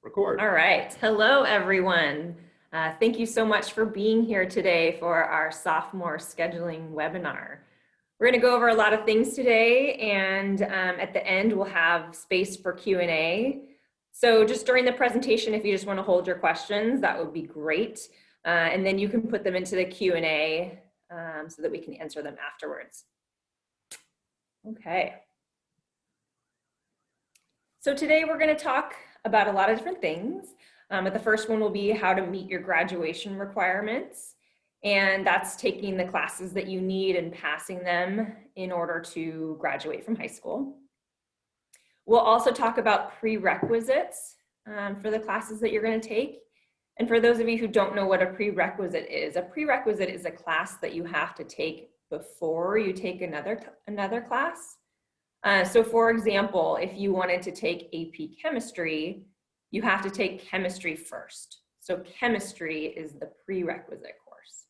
Record. All right. Hello, everyone. Thank you so much for being here today for our sophomore scheduling webinar. We're going to go over a lot of things today, and at the end, we'll have space for Q&A. So just during the presentation, if you just want to hold your questions, that would be great. And then you can put them into the Q&A so that we can answer them afterwards. Okay. So today we're going to talk about a lot of different things. But the first one will be how to meet your graduation requirements. And that's taking the classes that you need and passing them in order to graduate from high school. We'll also talk about prerequisites for the classes that you're going to take. And for those of you who don't know what a prerequisite is a class that you have to take before you take another class. So for example, if you wanted to take AP Chemistry, you have to take chemistry first. So chemistry is the prerequisite course.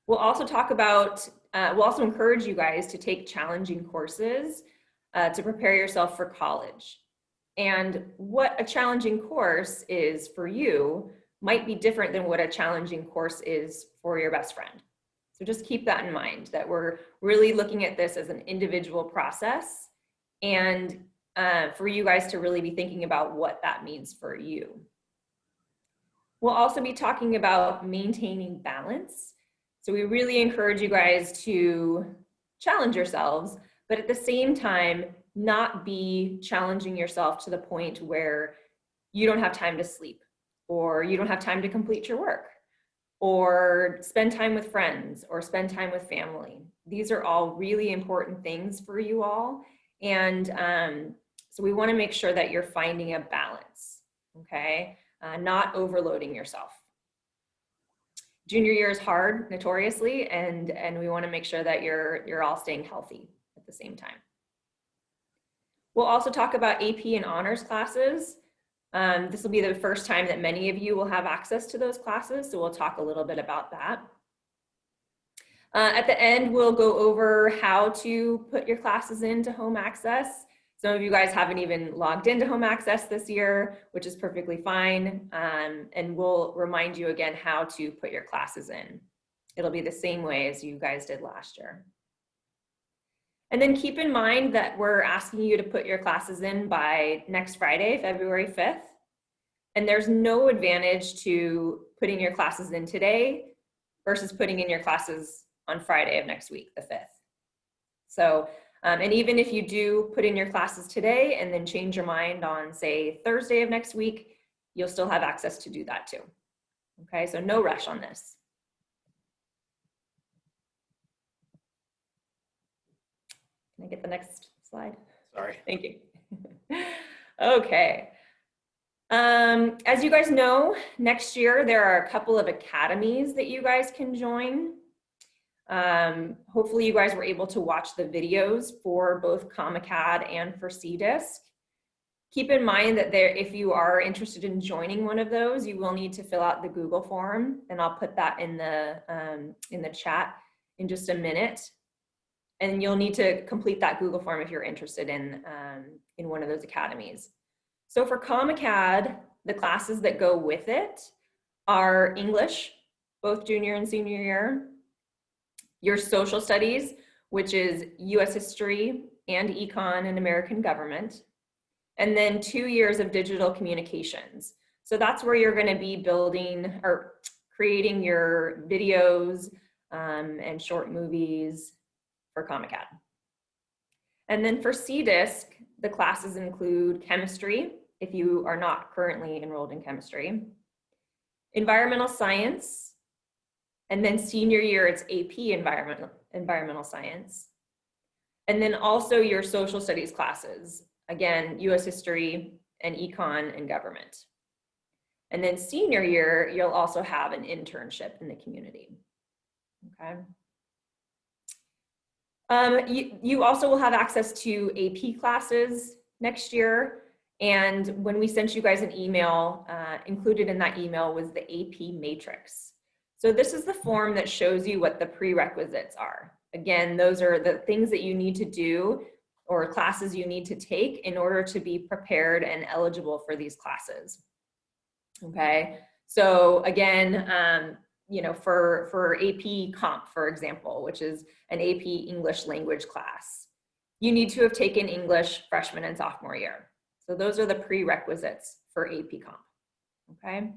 We'll also talk about, we'll also encourage you guys to take challenging courses to prepare yourself for college. And what a challenging course is for you might be different than what a challenging course is for your best friend. So just keep that in mind, that we're really looking at this as an individual process, and for you guys to really be thinking about what that means for you. We'll also be talking about maintaining balance. So we really encourage you guys to challenge yourselves, but at the same time, not be challenging yourself to the point where you don't have time to sleep, or you don't have time to complete your work, or spend time with friends, or spend time with family. These are all really important things for you all. And so we want to make sure that you're finding a balance, okay? Not overloading yourself. Junior year is hard, notoriously, and we want to make sure that you're all staying healthy at the same time. We'll also talk about AP and honors classes. This will be the first time that many of you will have access to those classes, so we'll talk a little bit about that. At the end, we'll go over how to put your classes into home access. Some of you guys haven't even logged into home access this year, which is perfectly fine. And we'll remind you again how to put your classes in. It'll be the same way as you guys did last year. And then keep in mind that we're asking you to put your classes in by next Friday, February 5th. And there's no advantage to putting your classes in today versus putting in your classes on Friday of next week, the 5th. So, and even if you do put in your classes today and then change your mind on, say, Thursday of next week, you'll still have access to do that too. Okay, so no rush on this. Can I get the next slide? Sorry. Thank you. Okay. As you guys know, next year there are a couple of academies that you guys can join. Hopefully you guys were able to watch the videos for both ComAcad and for CDisc. Keep in mind that if you are interested in joining one of those, you will need to fill out the Google form, and I'll put that in the chat in just a minute. And you'll need to complete that Google form if you're interested in one of those academies. So for ComAcad, the classes that go with it are English, both junior and senior year, your social studies, which is US history and econ and American government, and then 2 years of digital communications. So that's where you're going to be building or creating your videos and short movies for ComAcad. And then for CDisc, the classes include chemistry, if you are not currently enrolled in chemistry, environmental science, and then senior year, it's AP environmental science. And then also your social studies classes, again, US history and econ and government. And then senior year, you'll also have an internship in the community, okay? You also will have access to AP classes next year. And when we sent you guys an email, included in that email was the AP matrix. So this is the form that shows you what the prerequisites are. Again, those are the things that you need to do or classes you need to take in order to be prepared and eligible for these classes. Okay, so again, you know, for AP Comp, for example, which is an AP English language class, you need to have taken English freshman and sophomore year. So those are the prerequisites for AP Comp. Okay,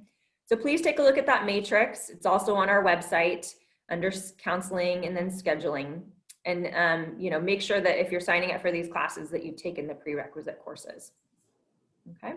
so please take a look at that matrix. It's also on our website under counseling and then scheduling. And you know, make sure that if you're signing up for these classes that you've taken the prerequisite courses. Okay.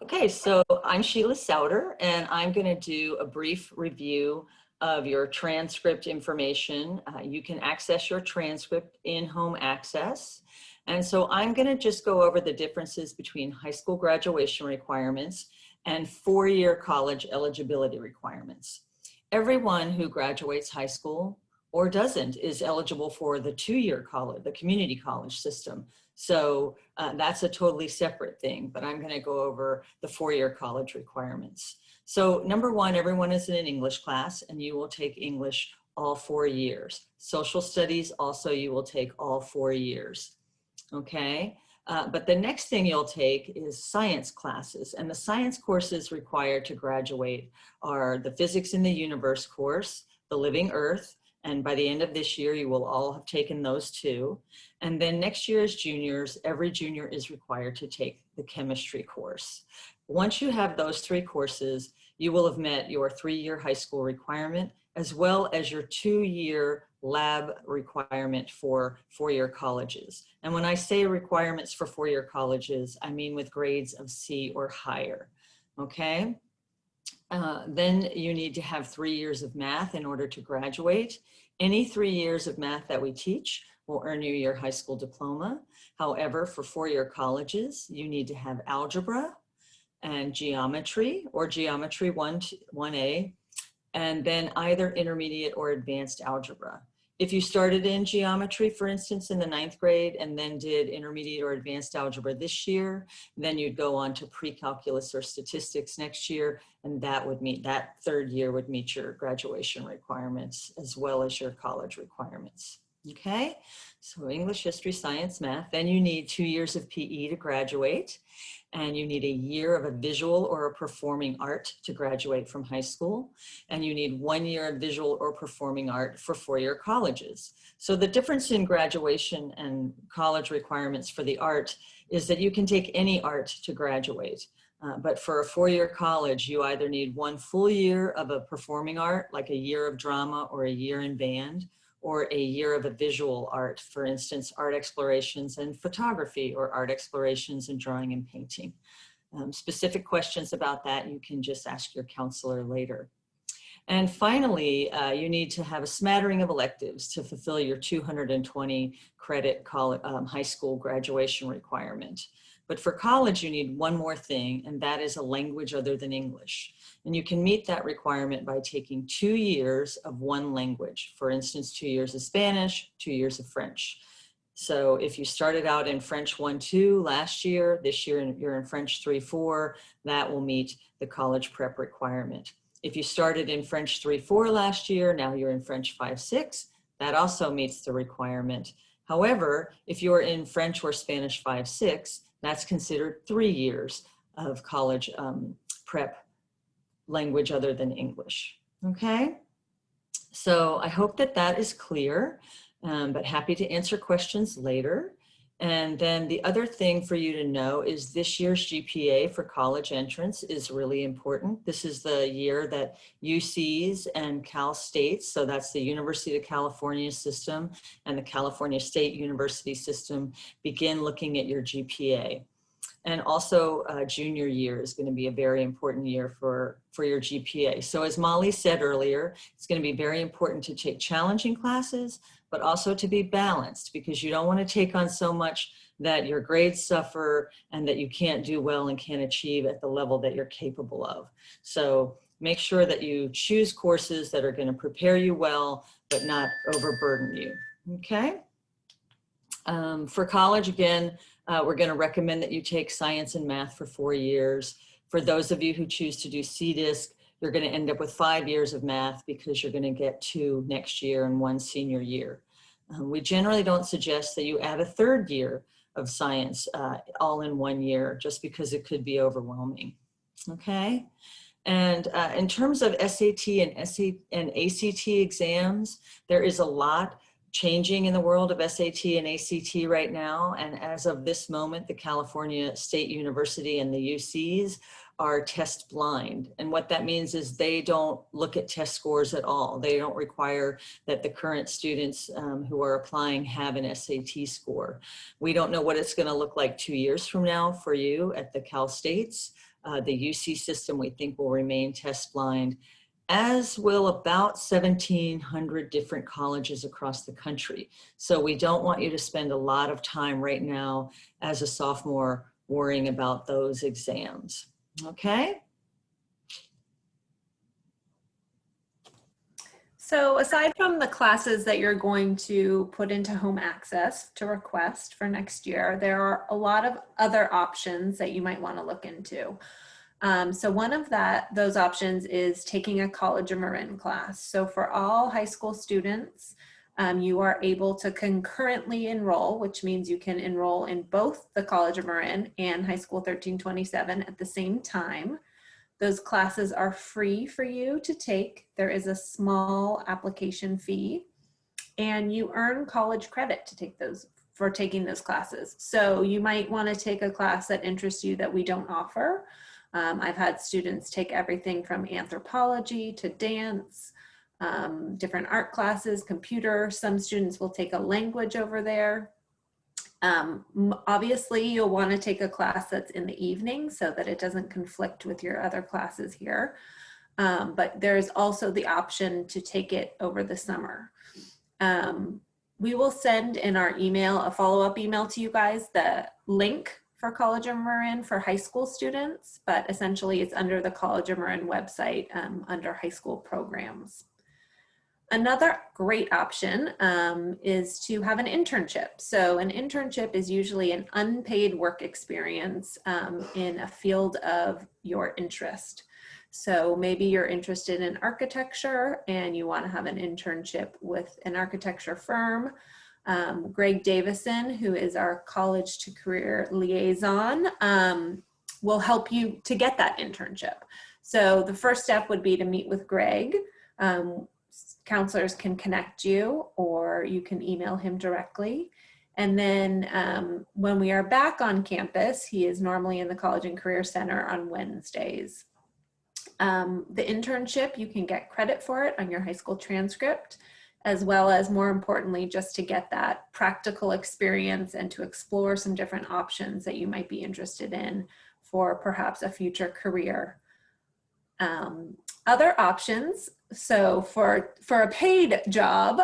Okay, so I'm Sheila Souter, and I'm going to do a brief review of your transcript information. You can access your transcript in home access. And so I'm going to just go over the differences between high school graduation requirements and four-year college eligibility requirements. Everyone who graduates high school or doesn't is eligible for the two-year college, the community college system. So that's a totally separate thing, but I'm going to go over the four-year college requirements. So number one, everyone is in an English class, and you will take English all 4 years. Social studies, also you will take all 4 years, okay? But the next thing you'll take is science classes, and the science courses required to graduate are the Physics in the Universe course, the Living Earth, and by the end of this year, you will all have taken those two. And then next year as juniors, every junior is required to take the chemistry course. Once you have those 3 courses, you will have met your 3-year high school requirement, as well as your 2-year lab requirement for 4-year colleges. And when I say requirements for 4-year colleges, I mean with grades of C or higher, okay? Then you need to have 3 years of math in order to graduate. Any 3 years of math that we teach will earn you your high school diploma. However, for 4-year colleges, you need to have algebra and geometry, or geometry 1A, and then either intermediate or advanced algebra. If you started in geometry, for instance, in the 9th grade and then did intermediate or advanced algebra this year, then you'd go on to pre-calculus or statistics next year, and that 3rd year would meet your graduation requirements as well as your college requirements. Okay, so English, history, science, math. Then you need 2 years of PE to graduate, and you need a year of a visual or a performing art to graduate from high school, and you need 1 year of visual or performing art for 4-year colleges. So the difference in graduation and college requirements for the art is that you can take any art to graduate. But for a 4-year college, you either need 1 full year of a performing art, like a year of drama or a year in band, or a year of a visual art, for instance, art explorations and photography, or art explorations and drawing and painting. Specific questions about that, you can just ask your counselor later. And finally, you need to have a smattering of electives to fulfill your 220 credit high school graduation requirement. But for college, you need one more thing, and that is a language other than English. And you can meet that requirement by taking 2 years of one language. For instance, 2 years of Spanish, 2 years of French. So if you started out in French 1-2 last year, this year you're in French 3-4, that will meet the college prep requirement. If you started in French 3-4 last year, now you're in French 5-6, that also meets the requirement. However, if you're in French or Spanish 5-6, that's considered 3 years of college prep language other than English, okay? So I hope that that is clear, but happy to answer questions later. And then the other thing for you to know is this year's GPA for college entrance is really important. This is the year that UCs and Cal States, so that's the University of California system and the California State University system, begin looking at your GPA. And also junior year is going to be a very important year for your GPA. So as Molly said earlier, it's going to be very important to take challenging classes, but also to be balanced, because you don't want to take on so much that your grades suffer and that you can't do well and can't achieve at the level that you're capable of. So make sure that you choose courses that are going to prepare you well, but not overburden you, okay? For college, again, we're going to recommend that you take science and math for 4 years. For those of you who choose to do CDisc, you're going to end up with 5 years of math because you're going to get 2 next year and 1 senior year. We generally don't suggest that you add a third year of science all in 1 year, just because it could be overwhelming. Okay. And in terms of SAT and ACT exams, there is a lot changing in the world of SAT and ACT right now. And as of this moment, the California State University and the UCs are test blind. And what that means is they don't look at test scores at all. They don't require that the current students who are applying have an SAT score. We don't know what it's going to look like 2 years from now for you at the Cal States. The UC system, we think, will remain test blind, as will about 1,700 different colleges across the country. So we don't want you to spend a lot of time right now as a sophomore worrying about those exams. Okay? So aside from the classes that you're going to put into home access to request for next year, there are a lot of other options that you might want to look into. So one of those options is taking a College of Marin class. So for all high school students, you are able to concurrently enroll, which means you can enroll in both the College of Marin and High School 1327 at the same time. Those classes are free for you to take. There is a small application fee, and you earn college credit to take those for taking those classes. So you might want to take a class that interests you that we don't offer. I've had students take everything from anthropology to dance, different art classes, computer. Some students will take a language over there. Obviously, you'll want to take a class that's in the evening so that it doesn't conflict with your other classes here. But there's also the option to take it over the summer. We will send in our email, a follow-up email to you guys, the link for College of Marin for high school students, but essentially it's under the College of Marin website under high school programs. Another great option is to have an internship. So an internship is usually an unpaid work experience in a field of your interest. So maybe you're interested in architecture and you want to have an internship with an architecture firm. Greg Davison, who is our college to career liaison, will help you to get that internship. So the first step would be to meet with Greg. Counselors can connect you, or you can email him directly. And then when we are back on campus, he is normally in the College and Career Center on Wednesdays. The internship, you can get credit for it on your high school transcript, as well as, more importantly, just to get that practical experience and to explore some different options that you might be interested in for perhaps a future career. Other options, so for a paid job,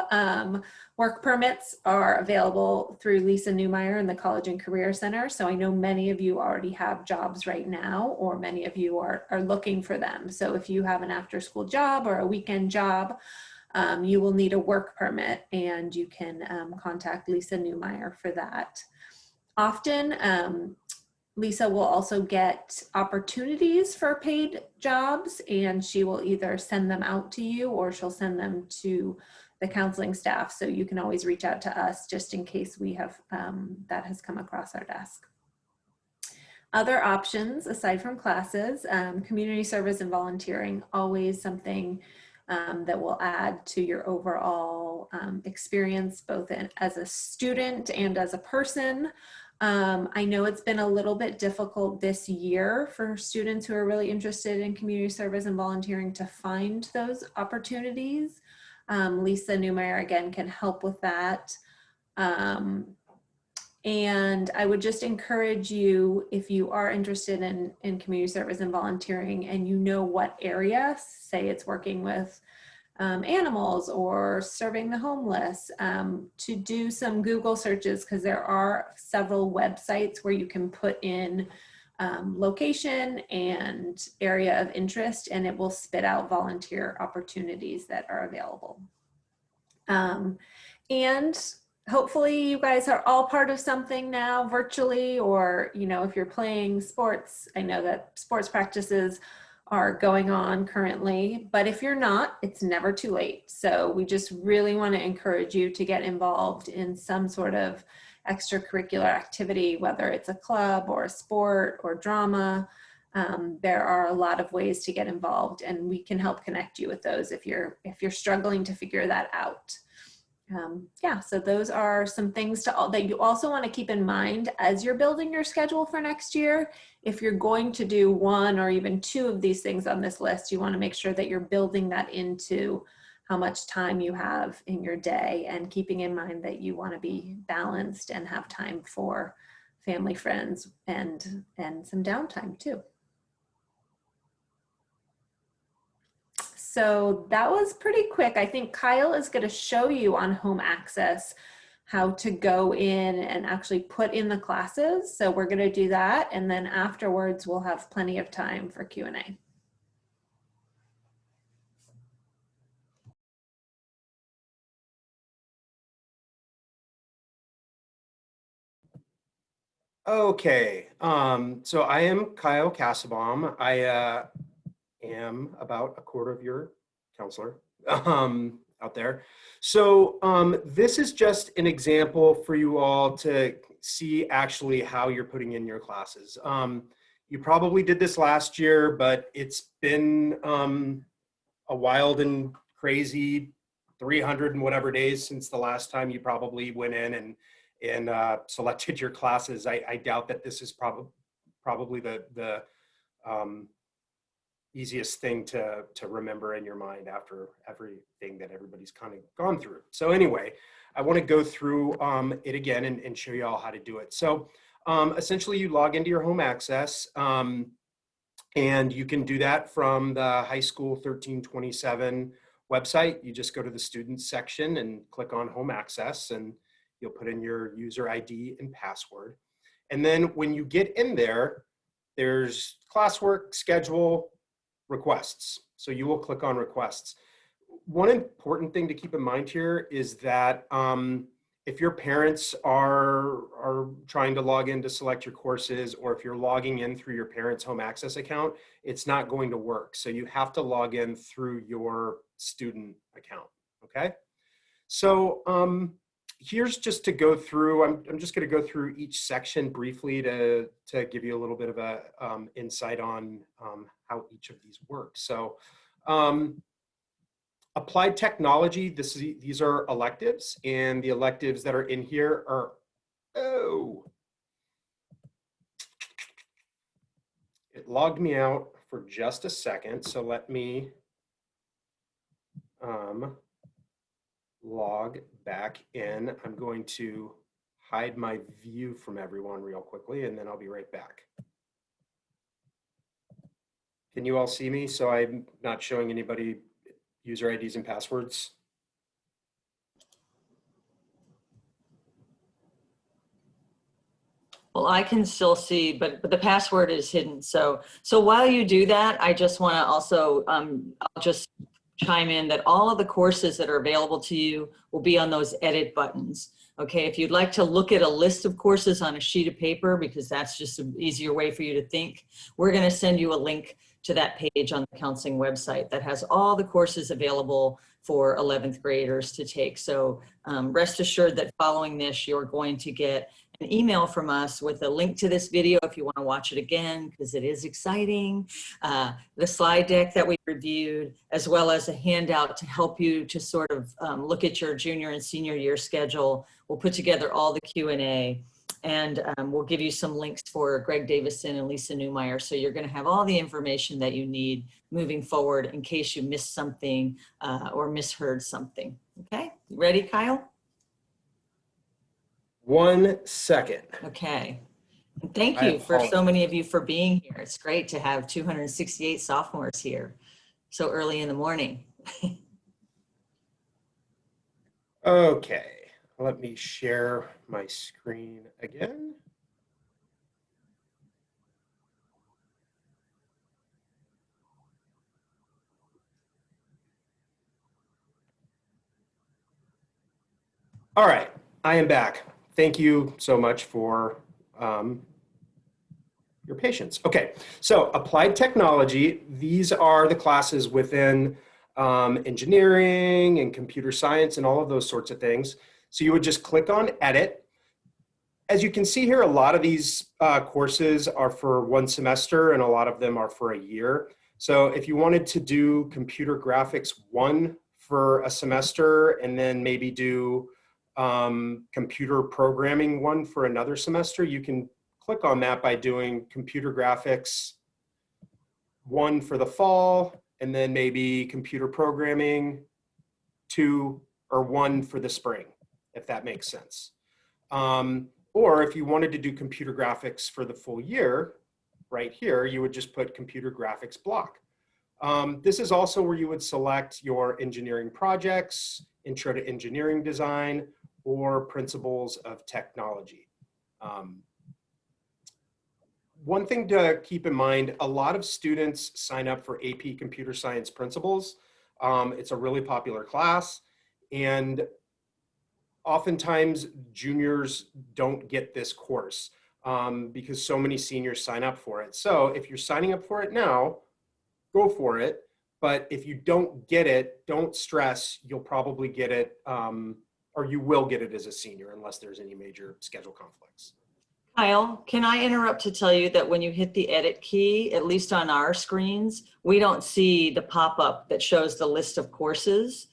work permits are available through Lisa Newmeyer in the College and Career Center. So I know many of you already have jobs right now, or many of you are looking for them. So if you have an after-school job or a weekend job, you will need a work permit, and you can contact Lisa Newmeyer for that. Often, Lisa will also get opportunities for paid jobs, and she will either send them out to you or she'll send them to the counseling staff. So you can always reach out to us just in case we have that has come across our desk. Other options aside from classes, community service and volunteering, always something that will add to your overall experience, both as a student and as a person. I know it's been a little bit difficult this year for students who are really interested in community service and volunteering to find those opportunities. Lisa Newmeyer, again, can help with that. And I would just encourage you, if you are interested in community service and volunteering and you know what area, say it's working with animals or serving the homeless, to do some Google searches, because there are several websites where you can put in location and area of interest, and it will spit out volunteer opportunities that are available. And hopefully you guys are all part of something now virtually, or, you know, if you're playing sports, I know that sports practices are going on currently. But if you're not, it's never too late. So we just really want to encourage you to get involved in some sort of extracurricular activity, whether it's a club or a sport or drama. There are a lot of ways to get involved, and we can help connect you with those if you're struggling to figure that out. Yeah, so those are some things that you also want to keep in mind as you're building your schedule for next year. If you're going to do one or even two of these things on this list, you want to make sure that you're building that into how much time you have in your day, and keeping in mind that you want to be balanced and have time for family, friends, and some downtime too. So that was pretty quick. I think Kyle is going to show you on home access how to go in and actually put in the classes. So we're going to do that. And then afterwards, we'll have plenty of time for Q&A. Okay, so I am Kyle Kassabaum. I am about a quarter of your counselor out there. So this is just an example for you all to see actually how you're putting in your classes. You probably did this last year, but it's been a wild and crazy 300 and whatever days since the last time you probably went in and selected your classes. I doubt that this is probably the easiest thing to remember in your mind after everything that everybody's kind of gone through. So anyway, I want to go through it again and show you all how to do it. So essentially you log into your home access, and you can do that from the high school 1327 website. You just go to the students section and click on home access, and you'll put in your user ID and password. And then when you get in there, there's classwork, schedule, requests. So you will click on requests. One important thing to keep in mind here is that if your parents are trying to log in to select your courses, or if you're logging in through your parents' home access account, it's not going to work. So you have to log in through your student account, okay? So here's just to go through, I'm just gonna go through each section briefly to give you a little bit of a insight on how each of these work. So applied technology, these are electives, and the electives that are in here are, it logged me out for just a second. So let me log back in. I'm going to hide my view from everyone real quickly, and then I'll be right back. Can you all see me? So I'm not showing anybody user IDs and passwords. Well, I can still see, but the password is hidden. So while you do that, I just want to also, I'll just chime in that all of the courses that are available to you will be on those edit buttons. Okay, if you'd like to look at a list of courses on a sheet of paper, because that's just an easier way for you to think, we're going to send you a link to that page on the counseling website that has all the courses available for 11th graders to take. So rest assured that following this, you're going to get an email from us with a link to this video if you want to watch it again, because it is exciting, the slide deck that we reviewed, as well as a handout to help you to sort of look at your junior and senior year schedule. We'll put together all the Q&A, and we'll give you some links for Greg Davison and Lisa Newmeyer. So you're going to have all the information that you need moving forward in case you missed something or misheard something. Okay, you ready, Kyle? 1 second. Okay. And thank you for so many of you for being here. It's great to have 268 sophomores here so early in the morning. Okay, let me share my screen again. All right, I am back. Thank you so much for your patience. Okay, so applied technology, these are the classes within engineering and computer science and all of those sorts of things. So you would just click on edit. As you can see here, a lot of these courses are for 1 semester and a lot of them are for a year. So if you wanted to do computer graphics 1 for a semester and then maybe do computer programming 1 for another semester, you can click on that by doing computer graphics 1 for the fall, and then maybe computer programming 2 or 1 for the spring, if that makes sense. Or if you wanted to do computer graphics for the full year, right here, you would just put computer graphics block. This is also where you would select your engineering projects, intro to engineering design, or principles of technology. One thing to keep in mind, a lot of students sign up for AP Computer Science Principles. It's a really popular class, and oftentimes juniors don't get this course because so many seniors sign up for it. So if you're signing up for it now, go for it. But if you don't get it, don't stress. You'll probably get it, or you will get it as a senior unless there's any major schedule conflicts. Kyle, can I interrupt to tell you that when you hit the edit key, at least on our screens, we don't see the pop-up that shows the list of courses.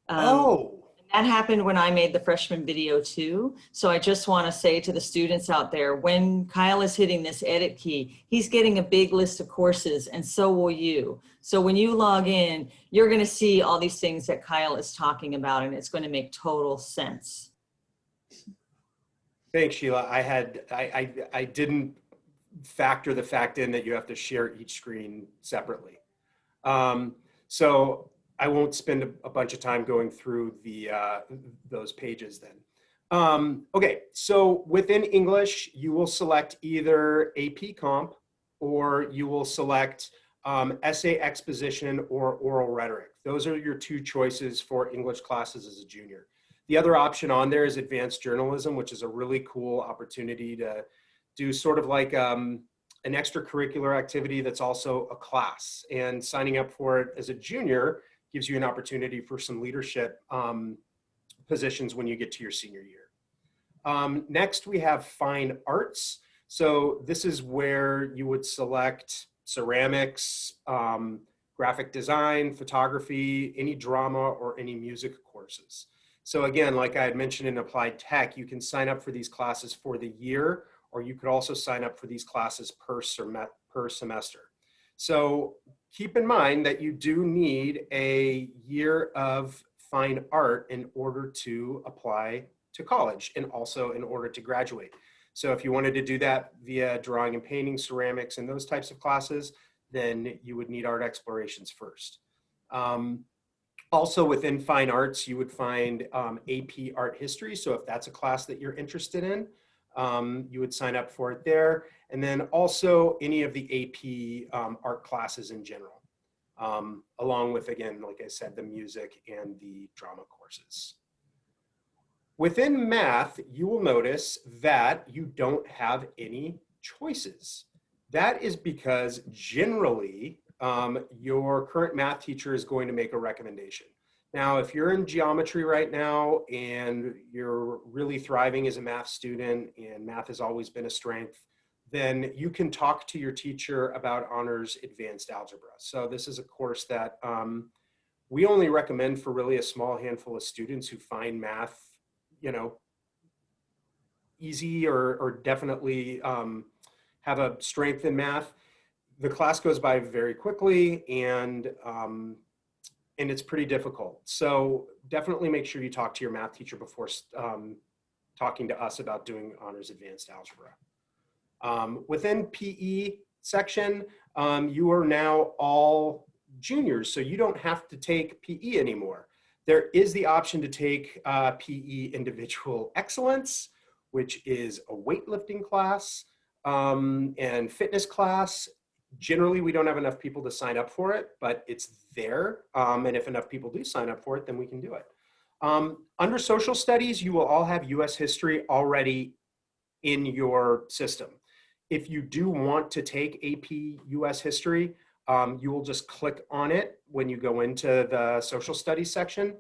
That happened when I made the freshman video too. So I just want to say to the students out there, when Kyle is hitting this edit key, he's getting a big list of courses, and so will you. So when you log in, you're going to see all these things that Kyle is talking about, and it's going to make total sense. Thanks, Sheila. I didn't factor the fact in that you have to share each screen separately. So I won't spend a bunch of time going through those pages then. Okay, so within English, you will select either AP Comp or you will select essay exposition or oral rhetoric. Those are your 2 choices for English classes as a junior. The other option on there is advanced journalism, which is a really cool opportunity to do sort of like an extracurricular activity that's also a class. And signing up for it as a junior gives you an opportunity for some leadership positions when you get to your senior year. Next, we have fine arts. So this is where you would select ceramics, graphic design, photography, any drama, or any music courses. So again, like I had mentioned in applied tech, you can sign up for these classes for the year, or you could also sign up for these classes per semester. So keep in mind that you do need a year of fine art in order to apply to college and also in order to graduate. So if you wanted to do that via drawing and painting, ceramics, and those types of classes, then you would need art explorations first. Also within fine arts, you would find AP art history. So if that's a class that you're interested in, you would sign up for it there. And then also any of the AP art classes in general, along with, again, like I said, the music and the drama courses. Within math, you will notice that you don't have any choices. That is because generally, your current math teacher is going to make a recommendation. Now, if you're in geometry right now and you're really thriving as a math student and math has always been a strength, then you can talk to your teacher about honors advanced algebra. So this is a course that we only recommend for really a small handful of students who find math, easy or definitely have a strength in math. The class goes by very quickly and it's pretty difficult. So definitely make sure you talk to your math teacher before talking to us about doing honors advanced algebra. Within PE section, you are now all juniors, so you don't have to take PE anymore. There is the option to take PE individual excellence, which is a weightlifting class and fitness class. Generally, we don't have enough people to sign up for it, but it's there. And if enough people do sign up for it, then we can do it. Under social studies, you will all have US history already in your system. if you do want to take AP US History, you will just click on it when you go into the social studies section,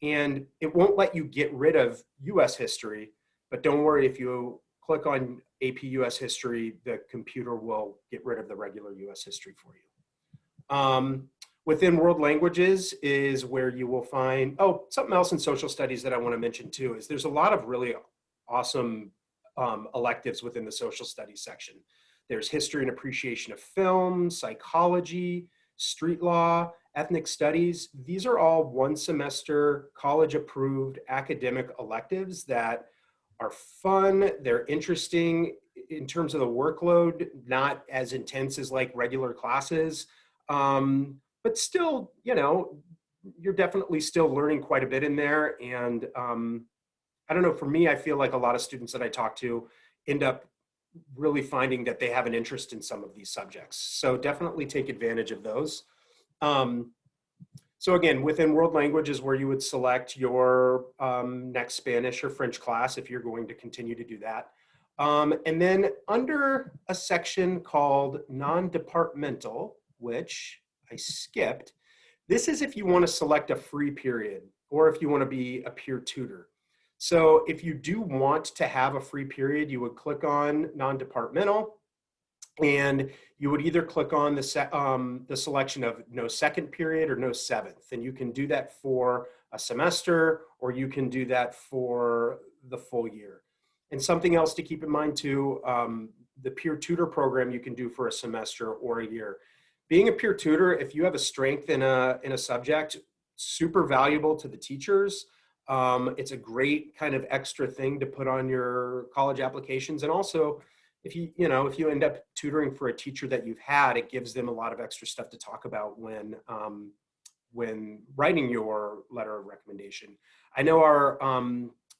and it won't let you get rid of US History, but don't worry, if you click on AP US History, the computer will get rid of the regular US History for you. Within world languages is where you will find, oh, something else in social studies that I want to mention too is there's a lot of really awesome electives within the social studies section. There's history and appreciation of film, psychology, street law, ethnic studies. These are all one semester college approved academic electives that are fun. They're interesting in terms of the workload, not as intense as like regular classes. But still, you know, you're definitely still learning quite a bit in there. And I don't know, for me, I feel like a lot of students that I talk to end up really finding that they have an interest in some of these subjects. So definitely take advantage of those. So again, within world language is where you would select your next Spanish or French class if you're going to continue to do that. And then under a section called non-departmental, which I skipped, this is if you want to select a free period or if you want to be a peer tutor. So if you do want to have a free period, you would click on non-departmental, and you would either click on the selection of no second period or no seventh. And you can do that for a semester, or you can do that for the full year. And something else to keep in mind too, the peer tutor program you can do for a semester or a year. Being a peer tutor, if you have a strength in a subject, super valuable to the teachers. It's a great kind of extra thing to put on your college applications. And also, if you end up tutoring for a teacher that you've had, it gives them a lot of extra stuff to talk about when writing your letter of recommendation. I know our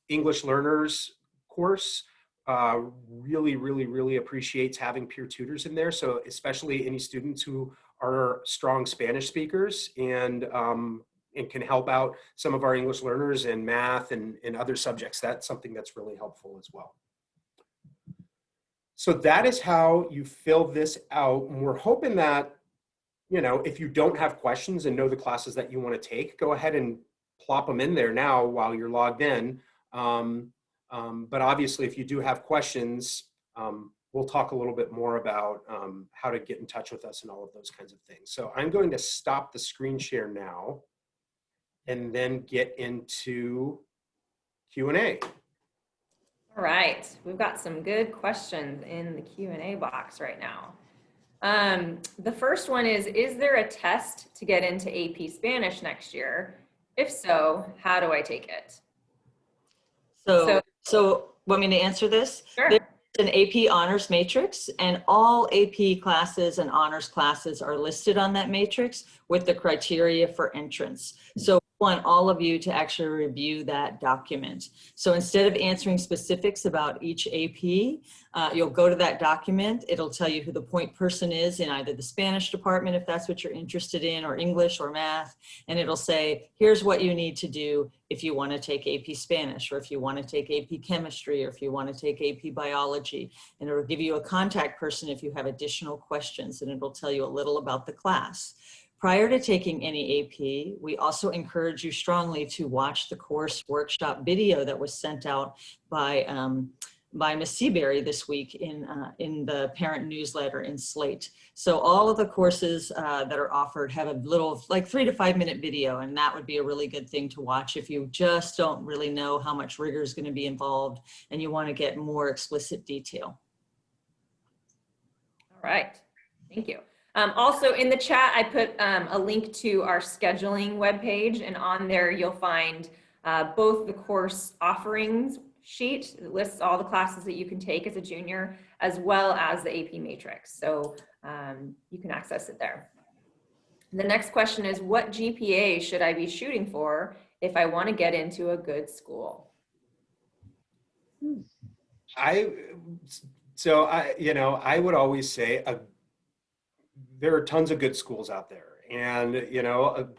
English learners course really appreciates having peer tutors in there. So especially any students who are strong Spanish speakers and can help out some of our English learners in math and other subjects, that's something that's really helpful as well. So that is how you fill this out. And we're hoping that, you know, if you don't have questions and know the classes that you want to take, go ahead and plop them in there now while you're logged in. But obviously, if you do have questions, we'll talk a little bit more about how to get in touch with us and all of those kinds of things. So I'm going to stop the screen share now and then get into Q&A. All right, we've got some good questions in the Q&A box right now. The first one is there a test to get into AP Spanish next year? If so, how do I take it? So want me to answer this? Sure. There's an AP honors matrix, and all AP classes and honors classes are listed on that matrix with the criteria for entrance. So we want all of you to actually review that document. So instead of answering specifics about each AP, you'll go to that document. It'll tell you who the point person is in either the Spanish department, if that's what you're interested in, or English or math. And it'll say, here's what you need to do if you want to take AP Spanish, or if you want to take AP Chemistry, or if you want to take AP Biology. And it'll give you a contact person if you have additional questions, and it'll tell you a little about the class. Prior to taking any AP, we also encourage you strongly to watch the course workshop video that was sent out by Ms. Seabury this week in the parent newsletter in Slate. So all of the courses that are offered have a little, like 3 to 5 minute video, and that would be a really good thing to watch if you just don't really know how much rigor is going to be involved and you want to get more explicit detail. All right, thank you. Also in the chat, I put a link to our scheduling webpage, and on there you'll find both the course offerings sheet that lists all the classes that you can take as a junior, as well as the AP matrix. So you can access it there. The next question is, what GPA should I be shooting for if I want to get into a good school? I would always say there are tons of good schools out there, and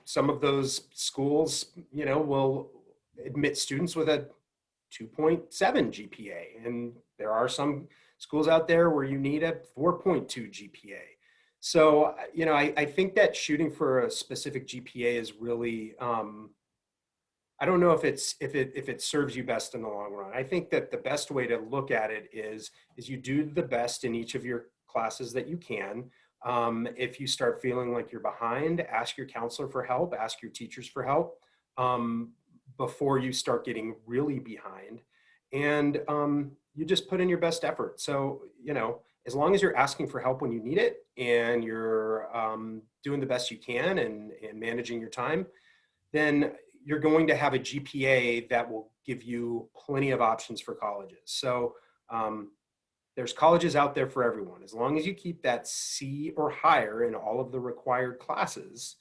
some of those schools will admit students with a 2.7 GPA, and there are some schools out there where you need a 4.2 GPA. So, you know, I think that shooting for a specific GPA is really, I don't know if it serves you best in the long run. I think that the best way to look at it is you do the best in each of your classes that you can. If you start feeling like you're behind, ask your counselor for help, ask your teachers for help before you start getting really behind. And you just put in your best effort. So, you know, as long as you're asking for help when you need it and you're doing the best you can and managing your time, then you're going to have a GPA that will give you plenty of options for colleges. So there's colleges out there for everyone. As long as you keep that C or higher in all of the required classes.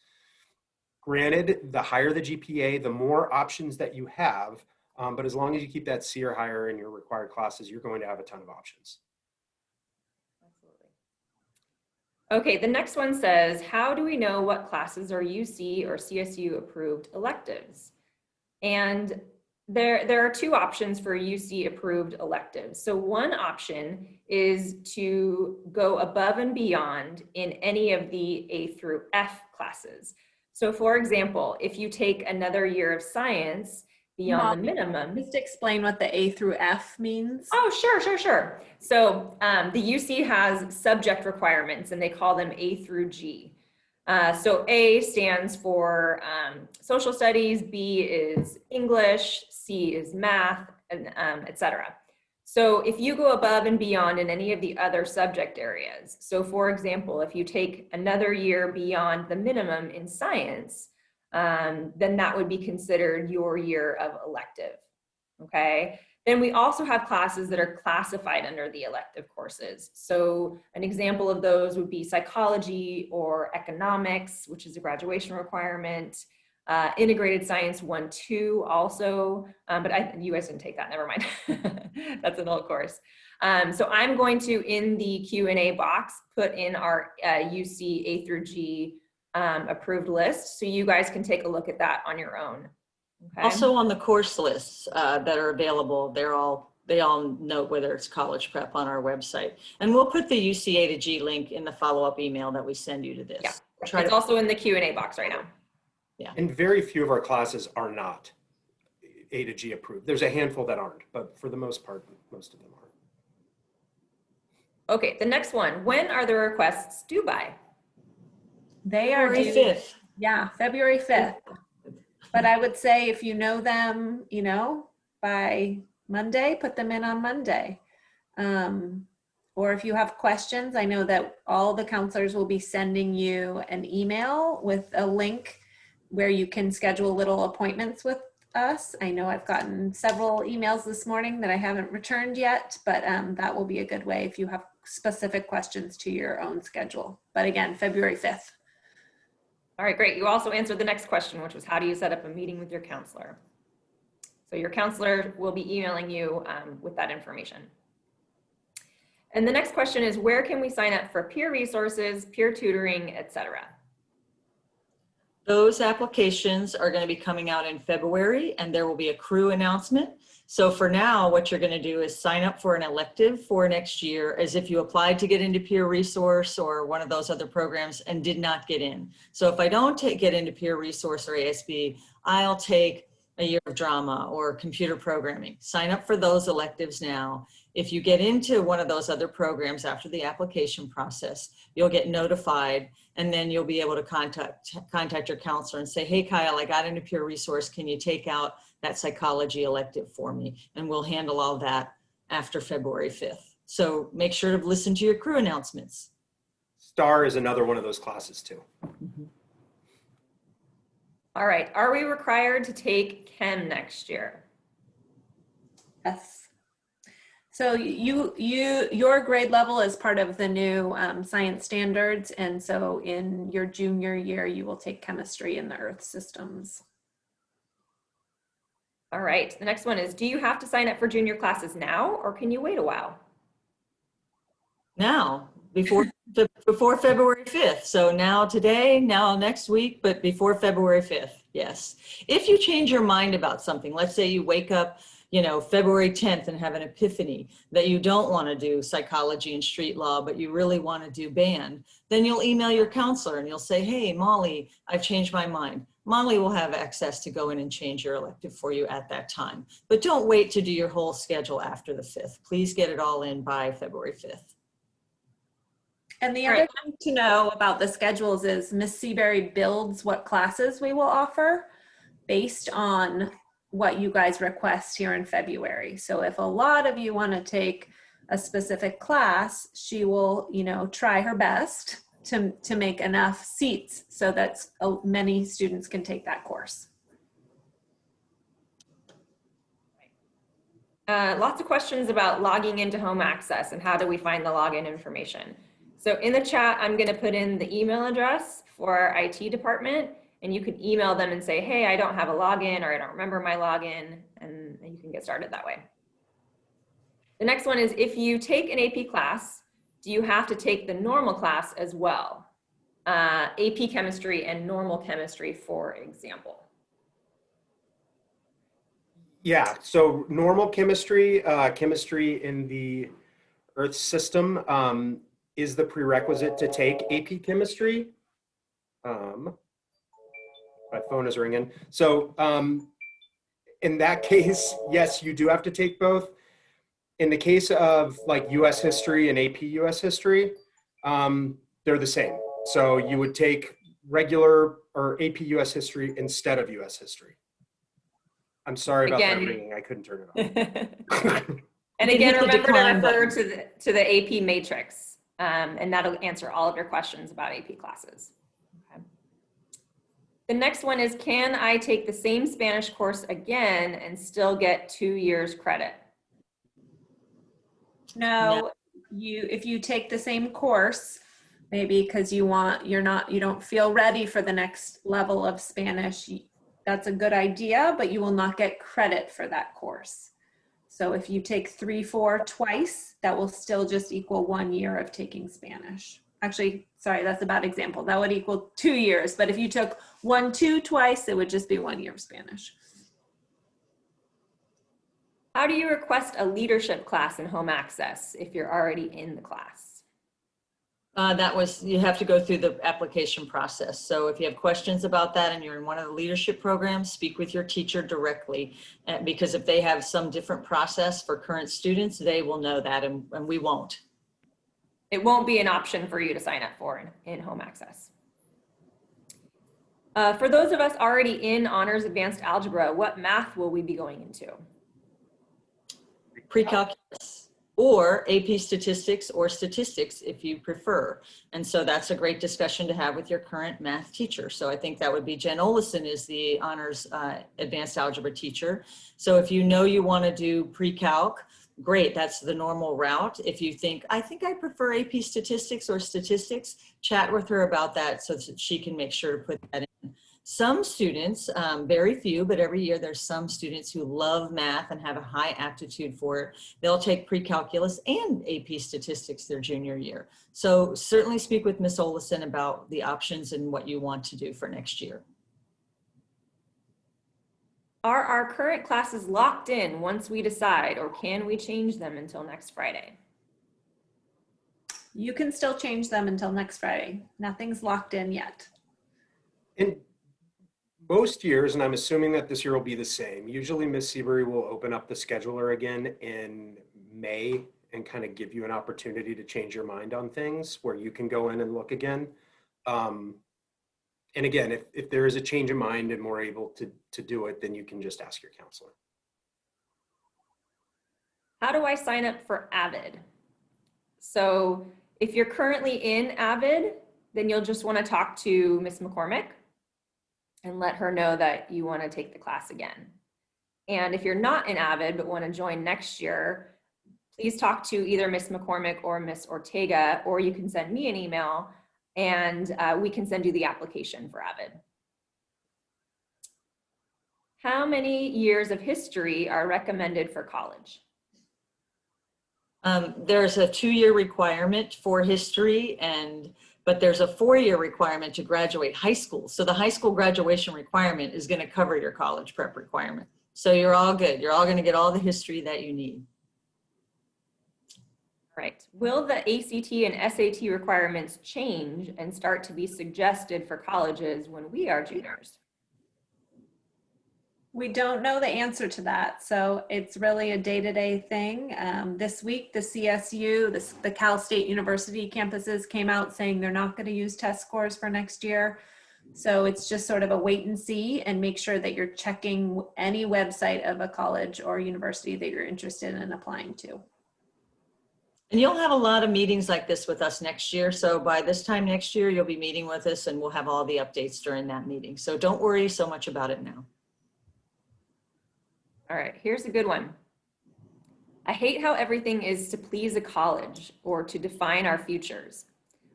Granted, the higher the GPA, the more options that you have, but as long as you keep that C or higher in your required classes, you're going to have a ton of options. Okay, the next one says, how do we know what classes are UC or CSU approved electives? And there are two options for UC approved electives. So one option is to go above and beyond in any of the A through F classes. So for example, if you take another year of science beyond the minimum. Just explain what the A through F means. Oh, sure. So the UC has subject requirements and they call them A through G. So A stands for social studies, B is English, C is math, and etc. So if you go above and beyond in any of the other subject areas, so for example, if you take another year beyond the minimum in science, then that would be considered your year of elective, okay? Then we also have classes that are classified under the elective courses. So an example of those would be psychology or economics, which is a graduation requirement, integrated science 1-2 also, but you guys didn't take that, never mind. That's an old course. So I'm going to, in the Q&A box, put in our UC A through G approved list, so you guys can take a look at that on your own. Okay. Also on the course lists that are available, they all note whether it's college prep on our website. And we'll put the UCA to G link in the follow-up email that we send you to this. Yeah, it's also in the Q&A box right now. Yeah. And very few of our classes are not A to G approved. There's a handful that aren't, but for the most part, most of them are. Okay, the next one. When are the requests due by? They are February due, 5th. yeah, February 5th. But I would say if you know them, you know, by Monday, put them in on Monday. Or if you have questions, I know that all the counselors will be sending you an email with a link where you can schedule little appointments with us. I know I've gotten several emails this morning that I haven't returned yet, but that will be a good way if you have specific questions to your own schedule. But again, February 5th. All right, great. You also answered the next question, which was how do you set up a meeting with your counselor? So your counselor will be emailing you with that information. And the next question is, where can we sign up for peer resources, peer tutoring, etc.? Those applications are going to be coming out in February, and there will be a crew announcement. So for now, what you're going to do is sign up for an elective for next year as if you applied to get into peer resource or one of those other programs and did not get in. So if I don't get into peer resource or ASB, I'll take a year of drama or computer programming. Sign up for those electives now. If you get into one of those other programs after the application process, you'll get notified, and then you'll be able to contact your counselor and say, hey, Kyle, I got into peer resource. Can you take out that psychology elective for me? And we'll handle all that after February 5th. So make sure to listen to your crew announcements. STAR is another one of those classes too. Mm-hmm. All right, are we required to take chem next year? Yes. So your grade level is part of the new science standards. And so in your junior year, you will take chemistry in the earth systems. All right, the next one is, do you have to sign up for junior classes now, or can you wait a while? Now, before February 5th. So now today, now next week, but before February 5th, yes. If you change your mind about something, let's say you wake up, February 10th and have an epiphany that you don't want to do psychology and street law, but you really want to do band, then you'll email your counselor and you'll say, hey, Molly, I've changed my mind. Molly will have access to go in and change your elective for you at that time. But don't wait to do your whole schedule after the 5th. Please get it all in by February 5th. And the other thing to know about the schedules is Miss Seabury builds what classes we will offer based on what you guys request here in February. So if a lot of you want to take a specific class, she will, try her best to make enough seats so that many students can take that course. Lots of questions about logging into home access and how do we find the login information. So in the chat, I'm going to put in the email address for our IT department, and you can email them and say, hey, I don't have a login, or I don't remember my login, and you can get started that way. The next one is, if you take an AP class, do you have to take the normal class as well? AP chemistry and normal chemistry, for example. Yeah, so normal chemistry, chemistry in the Earth system is the prerequisite to take AP chemistry. My phone is ringing. So in that case, yes, you do have to take both. In the case of like US history and AP US history, they're the same. So you would take regular or AP US history instead of US history. I'm sorry about that ringing. I couldn't turn it off. And again, remember to refer to the AP matrix, and that'll answer all of your questions about AP classes. Okay. The next one is, can I take the same Spanish course again and still get 2 years credit? No, if you take the same course, maybe because you don't feel ready for the next level of Spanish, that's a good idea, but you will not get credit for that course. So if you take 3-4 twice, that will still just equal 1 year of taking Spanish. Actually, sorry, that's a bad example. That would equal 2 years, but if you took 1-2 twice, it would just be 1 year of Spanish. How do you request a leadership class in home access if you're already in the class? You have to go through the application process. So if you have questions about that and you're in one of the leadership programs, speak with your teacher directly, because if they have some different process for current students, they will know that, and we won't. It won't be an option for you to sign up for in home access. For those of us already in Honors Advanced Algebra, what math will we be going into? Pre-calculus, or AP statistics, or statistics if you prefer. And so that's a great discussion to have with your current math teacher. So I think that would be Jen Olison is the Honors Advanced Algebra teacher. So if you know you want to do pre-calc, great, that's the normal route. If you think, I think I prefer AP statistics or statistics, chat with her about that so that she can make sure to put that in. Some students, very few, but every year there's some students who love math and have a high aptitude for it. They'll take pre-calculus and AP statistics their junior year. So certainly speak with Ms. Olison about the options and what you want to do for next year. Are our current classes locked in once we decide, or can we change them until next Friday? You can still change them until next Friday. Nothing's locked in yet. In most years, and I'm assuming that this year will be the same, usually Ms. Seabury will open up the scheduler again in May and kind of give you an opportunity to change your mind on things where you can go in and look again. And again, if there is a change of mind and we're able to do it, then you can just ask your counselor. How do I sign up for AVID? So if you're currently in AVID, then you'll just want to talk to Ms. McCormick and let her know that you want to take the class again. And if you're not in AVID but want to join next year, please talk to either Ms. McCormick or Ms. Ortega, or you can send me an email and we can send you the application for AVID. How many years of history are recommended for college? There's a 2-year requirement for history, but there's a 4-year requirement to graduate high school. So the high school graduation requirement is going to cover your college prep requirement. So you're all good. You're all going to get all the history that you need. All right. Will the ACT and SAT requirements change and start to be suggested for colleges when we are juniors? We don't know the answer to that. So it's really a day-to-day thing. This week, the CSU, the Cal State University campuses came out saying they're not going to use test scores for next year. So it's just sort of a wait and see, and make sure that you're checking any website of a college or university that you're interested in applying to. And you'll have a lot of meetings like this with us next year. So by this time next year, you'll be meeting with us and we'll have all the updates during that meeting. So don't worry so much about it now. All right, here's a good one. I hate how everything is to please a college or to define our futures.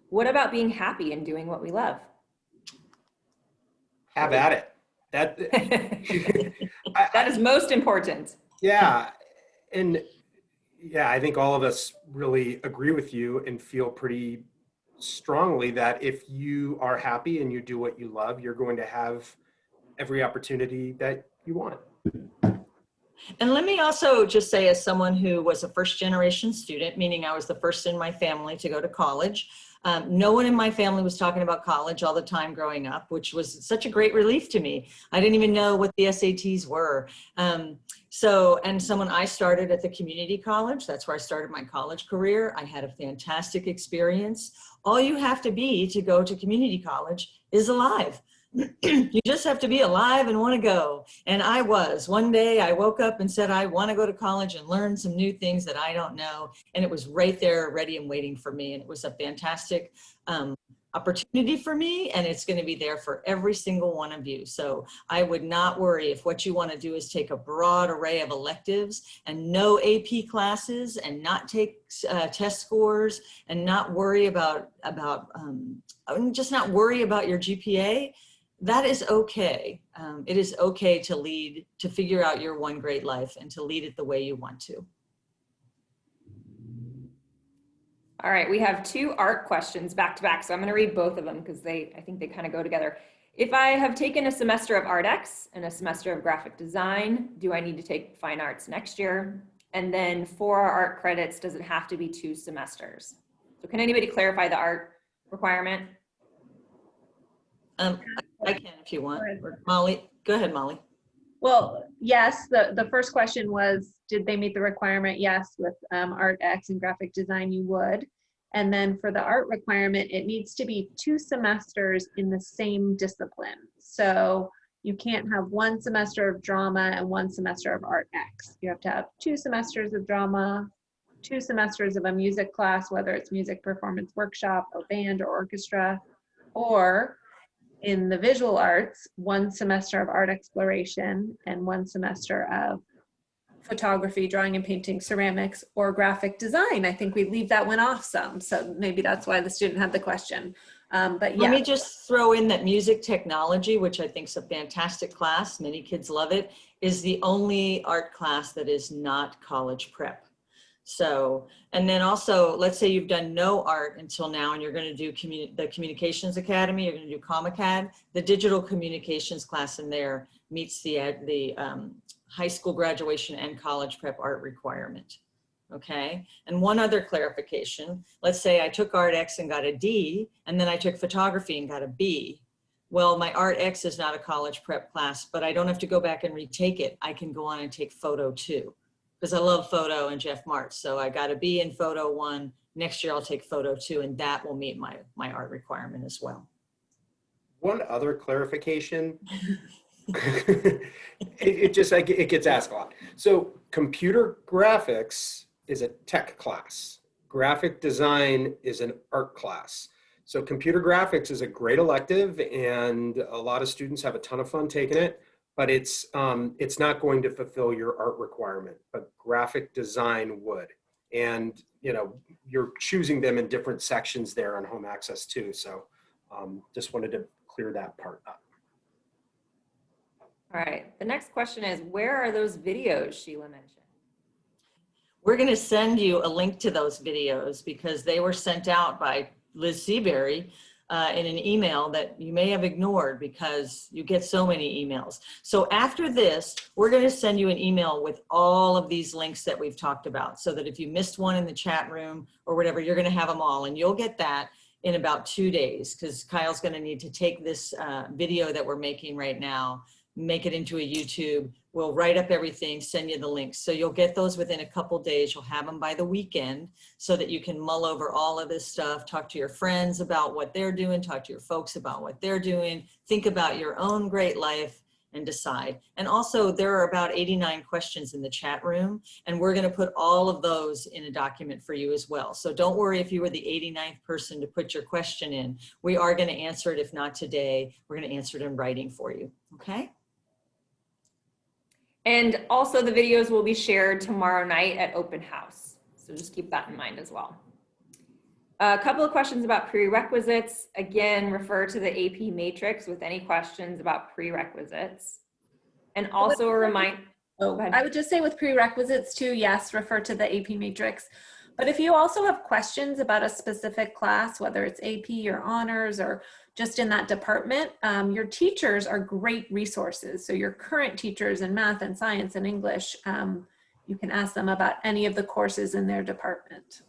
What about being happy and doing what we love? Have at it. That That is most important. yeah, and yeah, I think all of us really agree with you and feel pretty strongly that if you are happy and you do what you love, you're going to have every opportunity that you want. And let me also just say, as someone who was a first generation student, meaning I was the first in my family to go to college, no one in my family was talking about college all the time growing up, which was such a great relief to me. I didn't even know what the SATs were. And when I started at the community college, that's where I started my college career. I had a fantastic experience. All you have to be to go to community college is alive. You just have to be alive and want to go. And I was. One day I woke up and said, I want to go to college and learn some new things that I don't know. And it was right there, ready and waiting for me. And it was a fantastic opportunity for me. And it's going to be there for every single one of you. So I would not worry if what you want to do is take a broad array of electives and no AP classes and not take test scores and not worry just not worry about your GPA. That is okay. It is okay to figure out your one great life and to lead it the way you want to. All right, we have two art questions back to back. So I'm going to read both of them because I think they kind of go together. If I have taken a semester of ArtX and a semester of graphic design, do I need to take fine arts next year? And then for our art credits, does it have to be 2 semesters? So can anybody clarify the art requirement? I can if you want. Or Molly, go ahead, Molly. Well, yes, the first question was, did they meet the requirement? Yes, with ArtX and graphic design, you would. And then for the art requirement, it needs to be 2 semesters in the same discipline. So you can't have 1 semester of drama and 1 semester of ArtX. You have to have 2 semesters of drama, 2 semesters of a music class, whether it's music performance workshop or band or orchestra, or in the visual arts, 1 semester of art exploration and 1 semester of photography, drawing and painting, ceramics, or graphic design. I think we leave that one off some, so maybe that's why the student had the question. But yeah. Let me just throw in that music technology, which I think is a fantastic class, many kids love it, is the only art class that is not college prep. So, and then also, let's say you've done no art until now and you're going to do the Communications Academy, you're going to do CommAcad. The digital communications class in there meets the high school graduation and college prep art requirement. Okay, and one other clarification, let's say I took ArtX and got a D, and then I took photography and got a B. Well, my ArtX is not a college prep class, but I don't have to go back and retake it. I can go on and take photo 2. Because I love photo and Jeff Martz. So I got to be in photo 1. Next year I'll take photo 2, and that will meet my art requirement as well. One other clarification. it gets asked a lot. So computer graphics is a tech class. Graphic design is an art class. So computer graphics is a great elective, and a lot of students have a ton of fun taking it. But it's not going to fulfill your art requirement, but graphic design would. And you're choosing them in different sections there on home access too. So just wanted to clear that part up. All right, the next question is, where are those videos Sheila mentioned? We're going to send you a link to those videos because they were sent out by Liz Seabury in an email that you may have ignored because you get so many emails. So after this, we're going to send you an email with all of these links that we've talked about, so that if you missed one in the chat room or whatever, you're going to have them all, and you'll get that in about 2 days, because Kyle's going to need to take this video that we're making right now, make it into a YouTube. We'll write up everything, send you the links. So you'll get those within a couple days. You'll have them by the weekend so that you can mull over all of this stuff, talk to your friends about what they're doing, talk to your folks about what they're doing, think about your own great life and decide. And also there are about 89 questions in the chat room, and we're going to put all of those in a document for you as well. So don't worry if you were the 89th person to put your question in. We are going to answer it. If not today, we're going to answer it in writing for you. Okay? And also the videos will be shared tomorrow night at open house. So just keep that in mind as well. A couple of questions about prerequisites. Again, refer to the AP matrix with any questions about prerequisites. And also a reminder. Oh, I would just say with prerequisites too, yes, refer to the AP matrix. But if you also have questions about a specific class, whether it's AP or honors or just in that department, your teachers are great resources. So your current teachers in math and science and English, you can ask them about any of the courses in their department.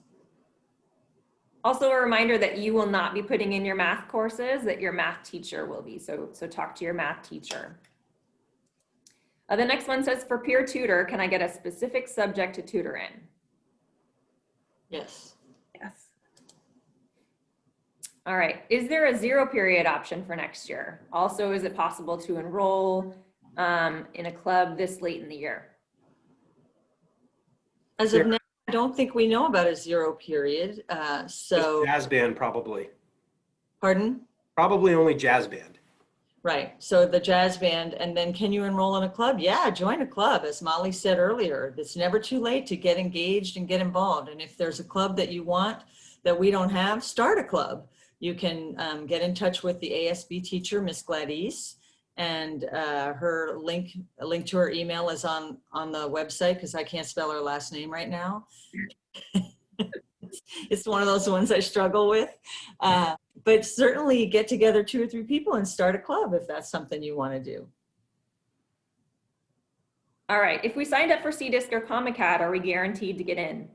Also a reminder that you will not be putting in your math courses, that your math teacher will be. So talk to your math teacher. The next one says, for peer tutor, can I get a specific subject to tutor in? Yes. Yes. All right. Is there a 0 period option for next year? Also, is it possible to enroll in a club this late in the year? As of now, I don't think we know about a 0 period. So Jazz band, probably. Pardon? Probably only jazz band. Right. So the jazz band, and then can you enroll in a club? Yeah, join a club. As Molly said earlier, it's never too late to get engaged and get involved. And if there's a club that you want that we don't have, start a club. You can get in touch with the ASB teacher, Miss Gladys, and a link to her email is on the website, because I can't spell her last name right now. It's one of those ones I struggle with. But certainly get together 2 or 3 people and start a club if that's something you want to do. All right. If we signed up for CDISC or Common Cat, are we guaranteed to get in?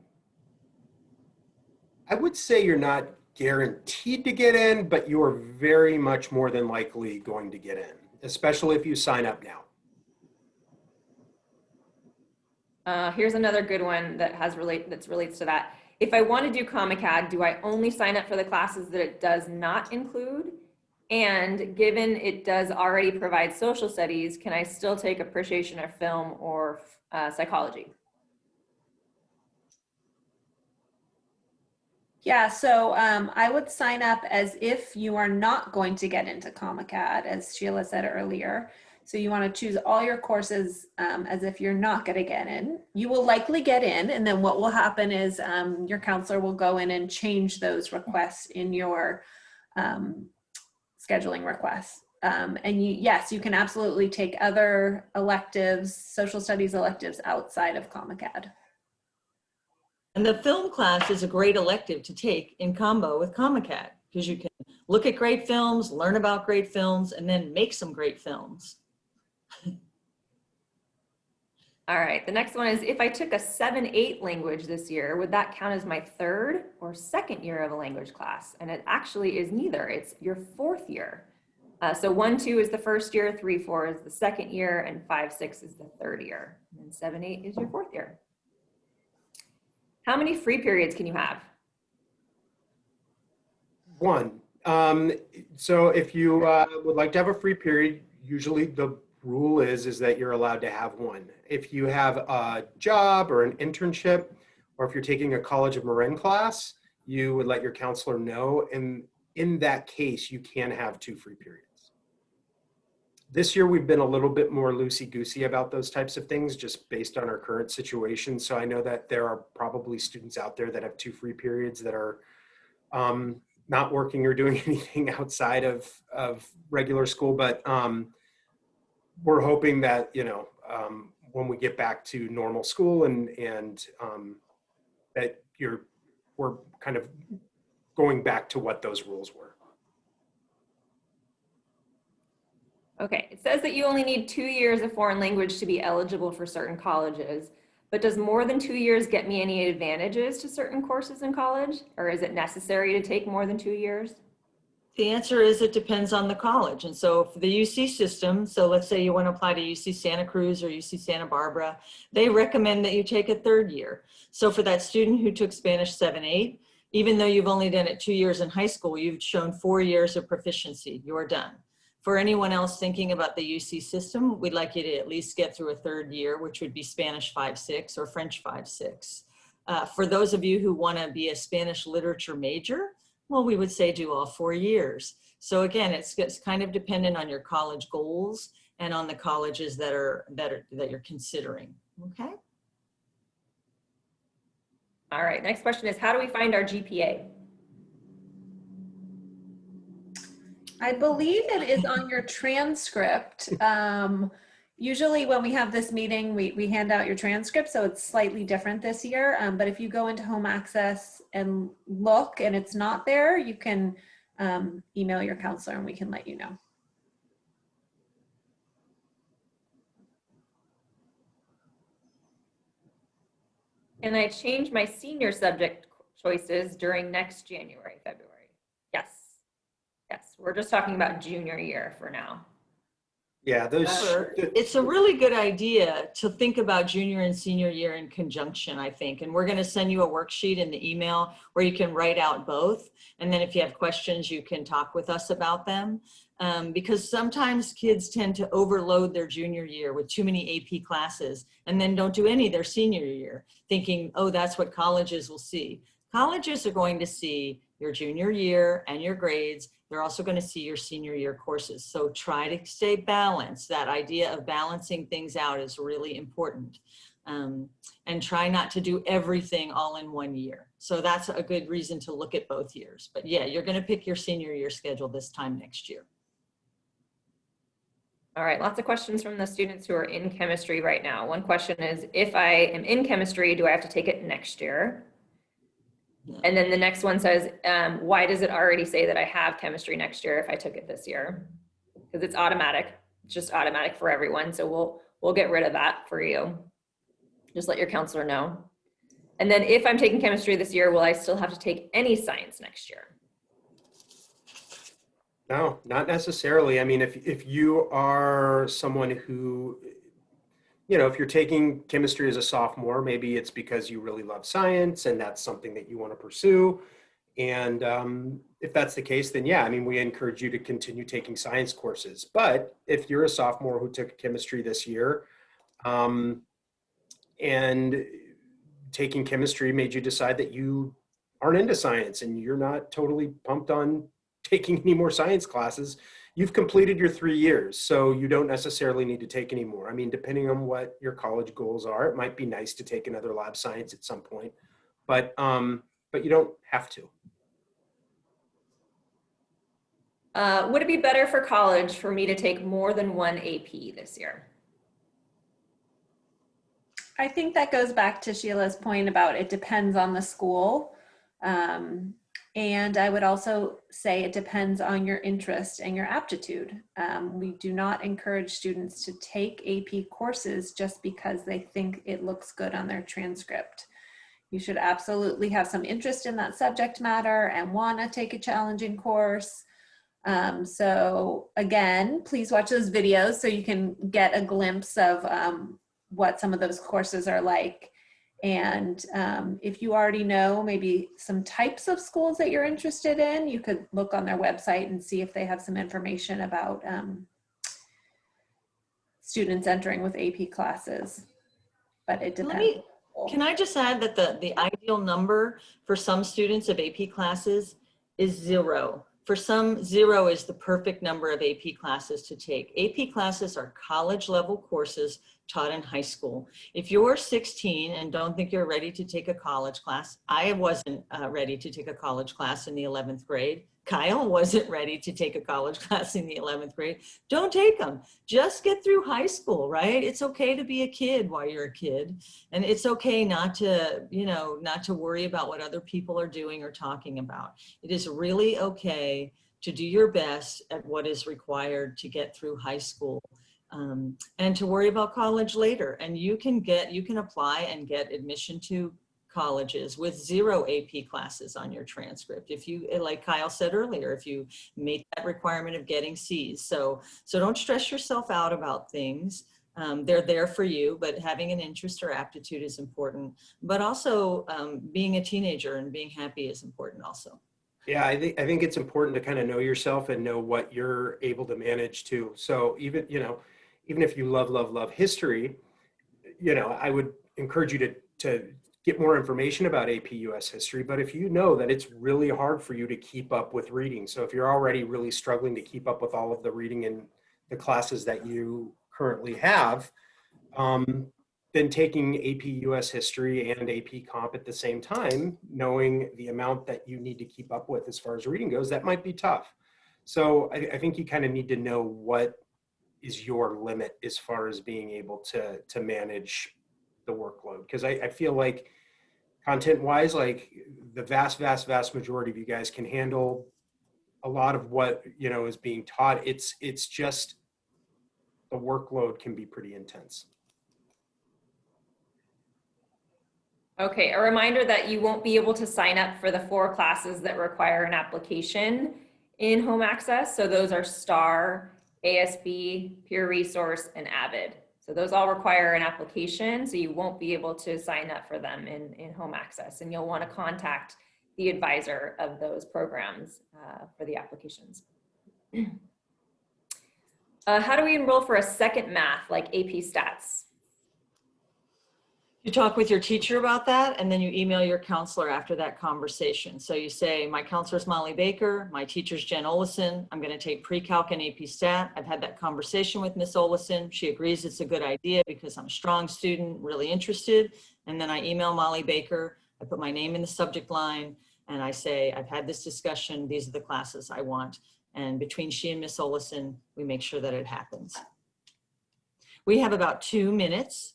I would say you're not guaranteed to get in, but you are very much more than likely going to get in, especially if you sign up now. Here's another good one that relates to that. If I want to do Common Cat, do I only sign up for the classes that it does not include? And given it does already provide social studies, can I still take appreciation of film or psychology? Yeah, so I would sign up as if you are not going to get into Common Cat, as Sheila said earlier. So you want to choose all your courses as if you're not going to get in. You will likely get in, and then what will happen is your counselor will go in and change those requests in your scheduling requests. And yes, you can absolutely take other electives, social studies electives outside of Common Cat. And the film class is a great elective to take in combo with Common Cat, because you can look at great films, learn about great films, and then make some great films. All right, the next one is, if I took a 7-8 language this year, would that count as my 3rd or 2nd year of a language class? And it actually is neither, it's your 4th year. So 1-2 is the 1st year, 3-4 is the 2nd year, and 5-6 is the 3rd year. And 7-8 is your 4th year. How many free periods can you have? 1. So if you would like to have a free period, usually the rule is that you're allowed to have 1. If you have a job or an internship, or if you're taking a College of Marin class, you would let your counselor know. And in that case, you can have 2 free periods. This year, we've been a little bit more loosey-goosey about those types of things, just based on our current situation. So I know that there are probably students out there that have 2 free periods that are not working or doing anything outside of regular school. But we're hoping that, when we get back to normal school and that we're kind of going back to what those rules were. Okay, it says that you only need 2 years of foreign language to be eligible for certain colleges, but does more than 2 years get me any advantages to certain courses in college? Or is it necessary to take more than 2 years? The answer is it depends on the college. And so for the UC system, so let's say you want to apply to UC Santa Cruz or UC Santa Barbara, they recommend that you take a 3rd year. So for that student who took Spanish 7-8, even though you've only done it 2 years in high school, you've shown 4 years of proficiency, you're done. For anyone else thinking about the UC system, we'd like you to at least get through a 3rd year, which would be Spanish 5-6 or French 5-6. For those of you who want to be a Spanish literature major, well, we would say do all 4 years. So again, it's kind of dependent on your college goals and on the colleges that you're considering. Okay. All right, next question is, how do we find our GPA? I believe it is on your transcript. Usually when we have this meeting, we hand out your transcript, so it's slightly different this year. But if you go into Home Access and look and it's not there, you can email your counselor and we can let you know. Can I change my senior subject choices during next January, February? Yes. Yes, we're just talking about junior year for now. Yeah, those. It's a really good idea to think about junior and senior year in conjunction, I think. And we're going to send you a worksheet in the email where you can write out both. And then if you have questions, you can talk with us about them. Because sometimes kids tend to overload their junior year with too many AP classes and then don't do any their senior year, thinking, oh, that's what colleges will see. Colleges are going to see your junior year and your grades. They're also going to see your senior year courses. So try to stay balanced. That idea of balancing things out is really important. And try not to do everything all in one year. So that's a good reason to look at both years. But yeah, you're going to pick your senior year schedule this time next year. All right, lots of questions from the students who are in chemistry right now. One question is, if I am in chemistry, do I have to take it next year? No. And then the next one says, why does it already say that I have chemistry next year if I took it this year? Because it's automatic. It's just automatic for everyone. So we'll get rid of that for you. Just let your counselor know. And then if I'm taking chemistry this year, will I still have to take any science next year? No, not necessarily. I mean, if you are someone who, you know, if you're taking chemistry as a sophomore, maybe it's because you really love science and that's something that you want to pursue. And if that's the case, then yeah, I mean, we encourage you to continue taking science courses. But if you're a sophomore who took chemistry this year and taking chemistry made you decide that you aren't into science and you're not totally pumped on taking any more science classes, you've completed your 3 years, so you don't necessarily need to take any more. I mean, depending on what your college goals are, it might be nice to take another lab science at some point, but you don't have to. Would it be better for college for me to take more than one AP this year? I think that goes back to Sheila's point about it depends on the school. And I would also say it depends on your interest and your aptitude. We do not encourage students to take AP courses just because they think it looks good on their transcript. You should absolutely have some interest in that subject matter and want to take a challenging course. So again, please watch those videos so you can get a glimpse of what some of those courses are like. And if you already know maybe some types of schools that you're interested in, you could look on their website and see if they have some information about students entering with AP classes. But it depends. Can I just add that the ideal number for some students of AP classes is 0. For some, 0 is the perfect number of AP classes to take. AP classes are college level courses taught in high school. If you're 16 and don't think you're ready to take a college class, I wasn't ready to take a college class in the 11th grade. Kyle wasn't ready to take a college class in the 11th grade. Don't take them. Just get through high school, right? It's okay to be a kid while you're a kid. And it's okay not to, not to worry about what other people are doing or talking about. It is really okay to do your best at what is required to get through high school, and to worry about college later. And you can apply and get admission to colleges with 0 AP classes on your transcript. If you, like Kyle said earlier, if you meet that requirement of getting C's. So don't stress yourself out about things. They're there for you, but having an interest or aptitude is important. But also being a teenager and being happy is important also. Yeah, I think it's important to kind of know yourself and know what you're able to manage too. So even, even if you love history, I would encourage you to get more information about AP US history. But if you know that it's really hard for you to keep up with reading, so if you're already really struggling to keep up with all of the reading in the classes that you currently have, then taking AP US history and AP comp at the same time, knowing the amount that you need to keep up with as far as reading goes, that might be tough. So I think you kind of need to know what is your limit as far as being able to manage the workload. Because I feel like content-wise, like the vast majority of you guys can handle a lot of what is being taught. It's just the workload can be pretty intense. Okay, a reminder that you won't be able to sign up for the 4 classes that require an application in home access. So those are STAR, ASB, Peer Resource, and AVID. So those all require an application, so you won't be able to sign up for them in home access, and you'll want to contact the advisor of those programs for the applications. How do we enroll for a second math like AP Stats? You talk with your teacher about that, and then you email your counselor after that conversation. So you say, my counselor is Molly Baker, my teacher's Jen Olison. I'm going to take pre-calc and AP Stat. I've had that conversation with Miss Olison. She agrees it's a good idea because I'm a strong student, really interested. And then I email Molly Baker. I put my name in the subject line, and I say, I've had this discussion. These are the classes I want. And between she and Miss Olison, we make sure that it happens. We have about 2 minutes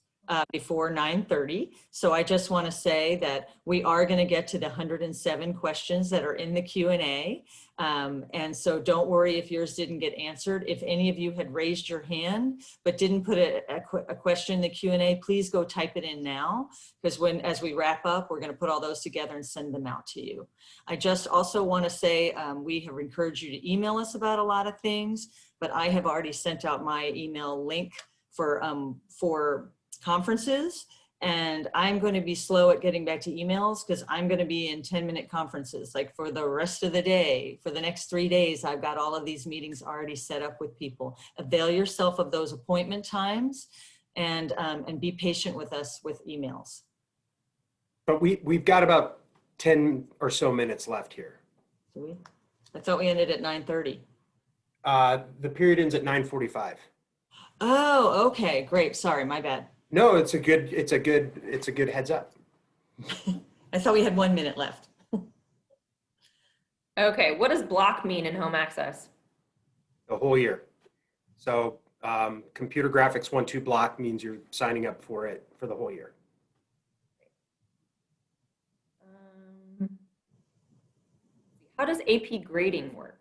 before 9:30. So I just want to say that we are going to get to the 107 questions that are in the Q&A. And so don't worry if yours didn't get answered. If any of you had raised your hand but didn't put a question in the Q&A, please go type it in now, because as we wrap up, we're going to put all those together and send them out to you. I just also want to say we have encouraged you to email us about a lot of things, but I have already sent out my email link for conferences, and I'm going to be slow at getting back to emails because I'm going to be in 10-minute conferences like for the rest of the day. For the next 3 days, I've got all of these meetings already set up with people. Avail yourself of those appointment times and be patient with us with emails. But we've got about 10 or so minutes left here. Do we? I thought we ended at 9:30. The period ends at 9:45. Oh, okay, great. Sorry, my bad. No, it's a good heads up. I thought we had 1 minute left. Okay, what does block mean in home access? The whole year. So computer graphics 1-2 block means you're signing up for it for the whole year. How does AP grading work?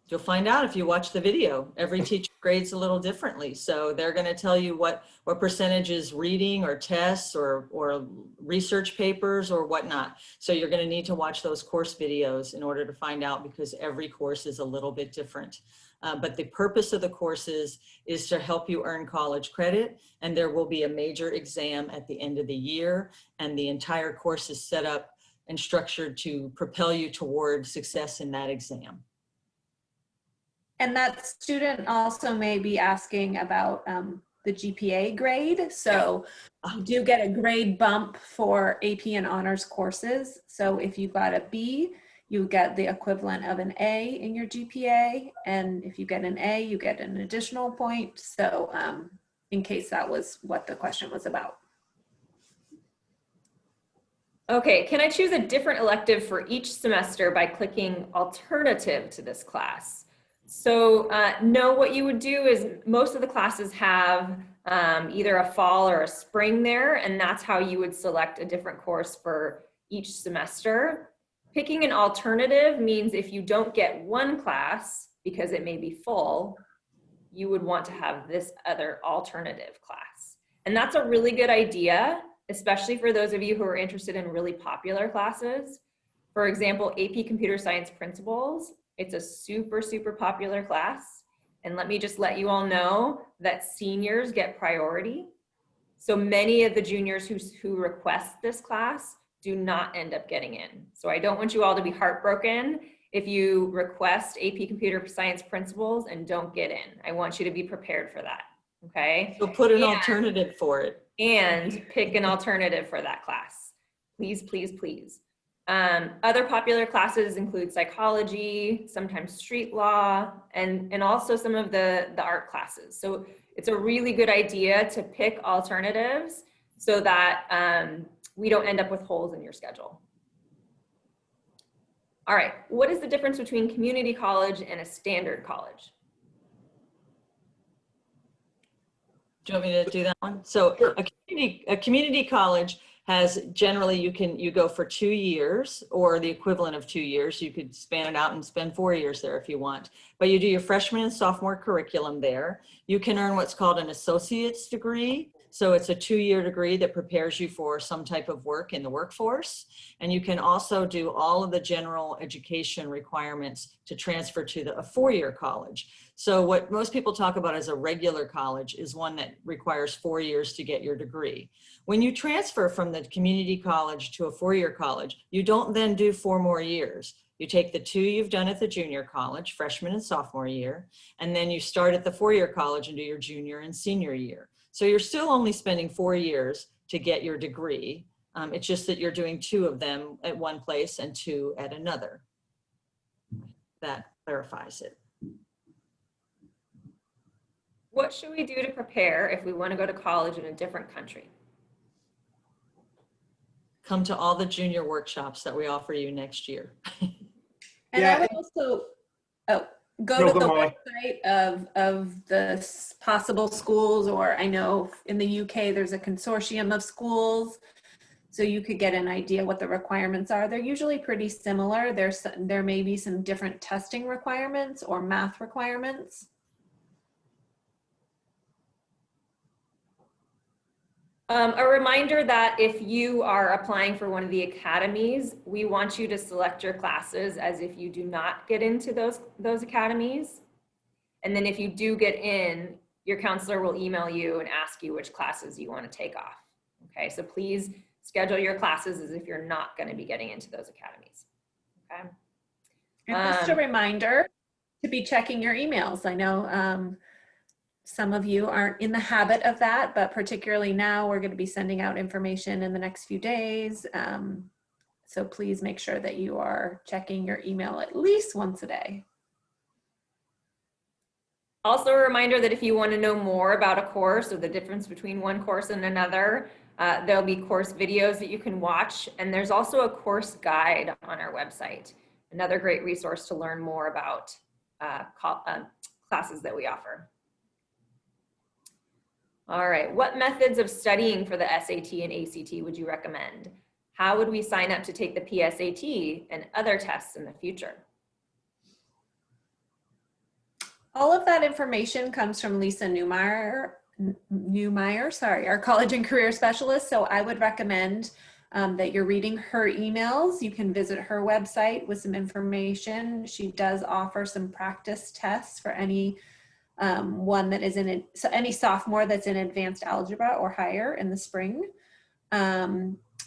You'll find out if you watch the video. Every teacher grades a little differently. So they're going to tell you what percentage is reading or tests or research papers or whatnot. So you're going to need to watch those course videos in order to find out, because every course is a little bit different. But the purpose of the courses is to help you earn college credit, and there will be a major exam at the end of the year, and the entire course is set up and structured to propel you toward success in that exam. And that student also may be asking about the GPA grade. So you do get a grade bump for AP and honors courses. So if you got a B, you get the equivalent of an A in your GPA. And if you get an A, you get an additional point. So in case that was what the question was about. Okay, can I choose a different elective for each semester by clicking alternative to this class? So no, what you would do is most of the classes have either a fall or a spring there, and that's how you would select a different course for each semester. Picking an alternative means if you don't get one class because it may be full, you would want to have this other alternative class. And that's a really good idea, especially for those of you who are interested in really popular classes. For example, AP Computer Science Principles, it's a super, super popular class. And let me just let you all know that seniors get priority. So many of the juniors who request this class do not end up getting in. So I don't want you all to be heartbroken if you request AP Computer Science Principles and don't get in. I want you to be prepared for that, okay? So put an alternative for it. And pick an alternative for that class. Please, please, please. Other popular classes include psychology, sometimes street law, and also some of the art classes. So it's a really good idea to pick alternatives so that we don't end up with holes in your schedule. All right, what is the difference between community college and a standard college? Do you want me to do that one? So a community college has generally, you go for 2 years or the equivalent of 2 years. You could span it out and spend 4 years there if you want, but you do your freshman and sophomore curriculum there. You can earn what's called an associate's degree. So it's a 2-year degree that prepares you for some type of work in the workforce. And you can also do all of the general education requirements to transfer to a 4-year college. So what most people talk about as a regular college is one that requires 4 years to get your degree. When you transfer from the community college to a 4-year college, you don't then do 4 more years. You take the 2 you've done at the junior college, freshman and sophomore year, and then you start at the 4-year college and do your junior and senior year. So you're still only spending 4 years to get your degree. It's just that you're doing 2 of them at one place and 2 at another. That clarifies it. What should we do to prepare if we want to go to college in a different country? Come to all the junior workshops that we offer you next year. And Yeah. I would also go to the Molly. website of the possible schools, or I know in the UK there's a consortium of schools, so you could get an idea what the requirements are. They're usually pretty similar. There may be some different testing requirements or math requirements. A reminder that if you are applying for one of the academies, we want you to select your classes as if you do not get into those academies. And then if you do get in, your counselor will email you and ask you which classes you want to take off. Okay, so please schedule your classes as if you're not going to be getting into those academies. Okay. And just a reminder to be checking your emails. I know some of you aren't in the habit of that, but particularly now we're going to be sending out information in the next few days. So please make sure that you are checking your email at least once a day. Also a reminder that if you want to know more about a course or the difference between one course and another, there'll be course videos that you can watch. And there's also a course guide on our website. Another great resource to learn more about classes that we offer. All right, what methods of studying for the SAT and ACT would you recommend? How would we sign up to take the PSAT and other tests in the future? All of that information comes from Lisa Newmeyer, our college and career specialist. So I would recommend that you're reading her emails. You can visit her website with some information. She does offer some practice tests for any one that is in it, so any sophomore that's in advanced algebra or higher in the spring.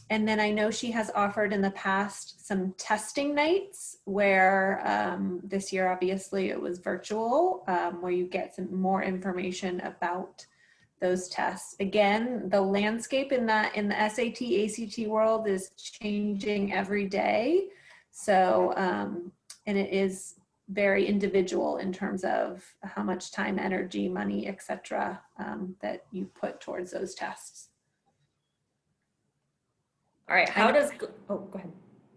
And then I know she has offered in the past some testing nights where this year, obviously it was virtual, where you get some more information about those tests. Again, the landscape in the SAT, ACT world is changing every day. So, and it is very individual in terms of how much time, energy, money, etc. That you put towards those tests. All right, oh, go ahead.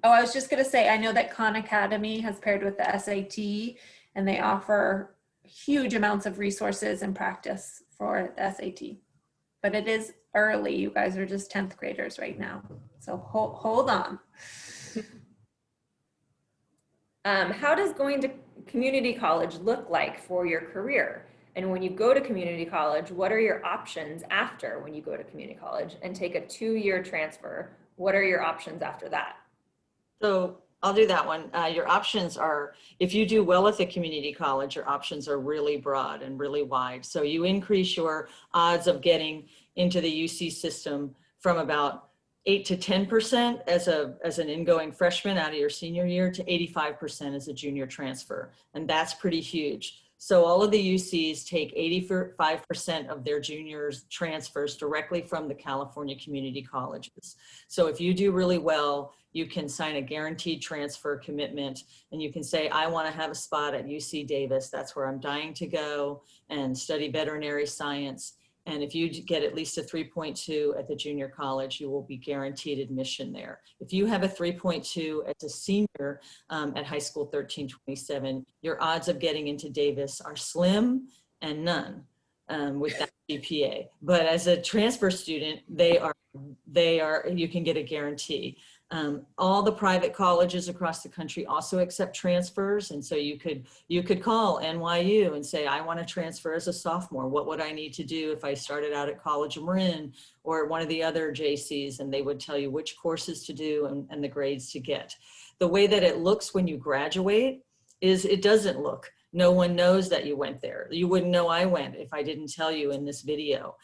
Oh, I was just gonna say, I know that Khan Academy has paired with the SAT and they offer huge amounts of resources and practice for the SAT. But it is early, you guys are just 10th graders right now. So hold on. How does going to community college look like for your career? And when you go to community college, what are your options after when you go to community college and take a 2-year transfer? What are your options after that? So I'll do that one. Your options are, if you do well at the community college, your options are really broad and really wide. So you increase your odds of getting into the UC system from about 8 to 10% as an ingoing freshman out of your senior year to 85% as a junior transfer. And that's pretty huge. So all of the UCs take 85% of their juniors transfers directly from the California community colleges. So if you do really well, you can sign a guaranteed transfer commitment and you can say, I want to have a spot at UC Davis. That's where I'm dying to go and study veterinary science. And if you get at least a 3.2 at the junior college, you will be guaranteed admission there. If you have a 3.2 as a senior at High School 1327, your odds of getting into Davis are slim and none with that GPA. But as a transfer student, you can get a guarantee. All the private colleges across the country also accept transfers. And so you could call NYU and say, I want to transfer as a sophomore. What would I need to do if I started out at College of Marin or one of the other JCs? And they would tell you which courses to do and the grades to get. The way that it looks when you graduate is it doesn't look. No one knows that you went there. You wouldn't know I went if I didn't tell you in this video.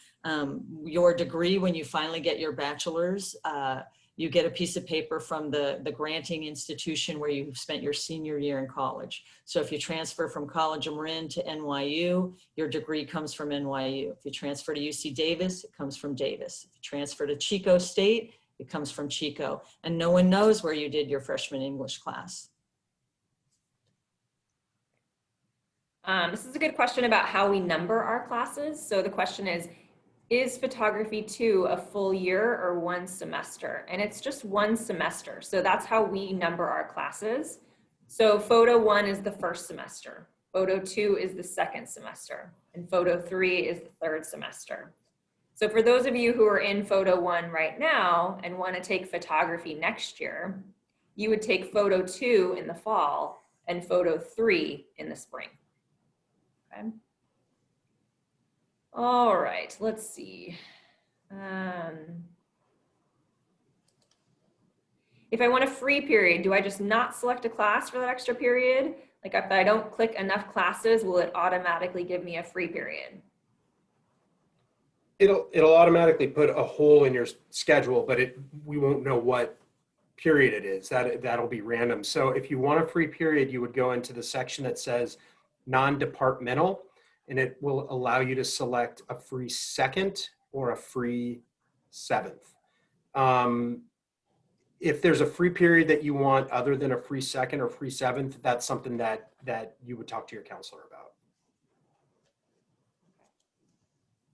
Your degree, when you finally get your bachelor's, you get a piece of paper from the granting institution where you've spent your senior year in college. So if you transfer from College of Marin to NYU, your degree comes from NYU. If you transfer to UC Davis, it comes from Davis. If you transfer to Chico State, it comes from Chico. And no one knows where you did your freshman English class. This is a good question about how we number our classes. So the question is photography 2 a full year or 1 semester? And it's just 1 semester. So that's how we number our classes. So photo 1 is the first semester. Photo 2 is the second semester. And photo 3 is the third semester. So for those of you who are in photo 1 right now and want to take photography next year, you would take photo 2 in the fall and photo 3 in the spring. Okay. All right, let's see. If I want a free period, do I just not select a class for that extra period? Like if I don't click enough classes, will it automatically give me a free period? It'll automatically put a hole in your schedule, but we won't know what period it is. That'll be random. So if you want a free period, you would go into the section that says non-departmental, and it will allow you to select a free second or a free seventh. If there's a free period that you want other than a free second or free seventh, that's something that you would talk to your counselor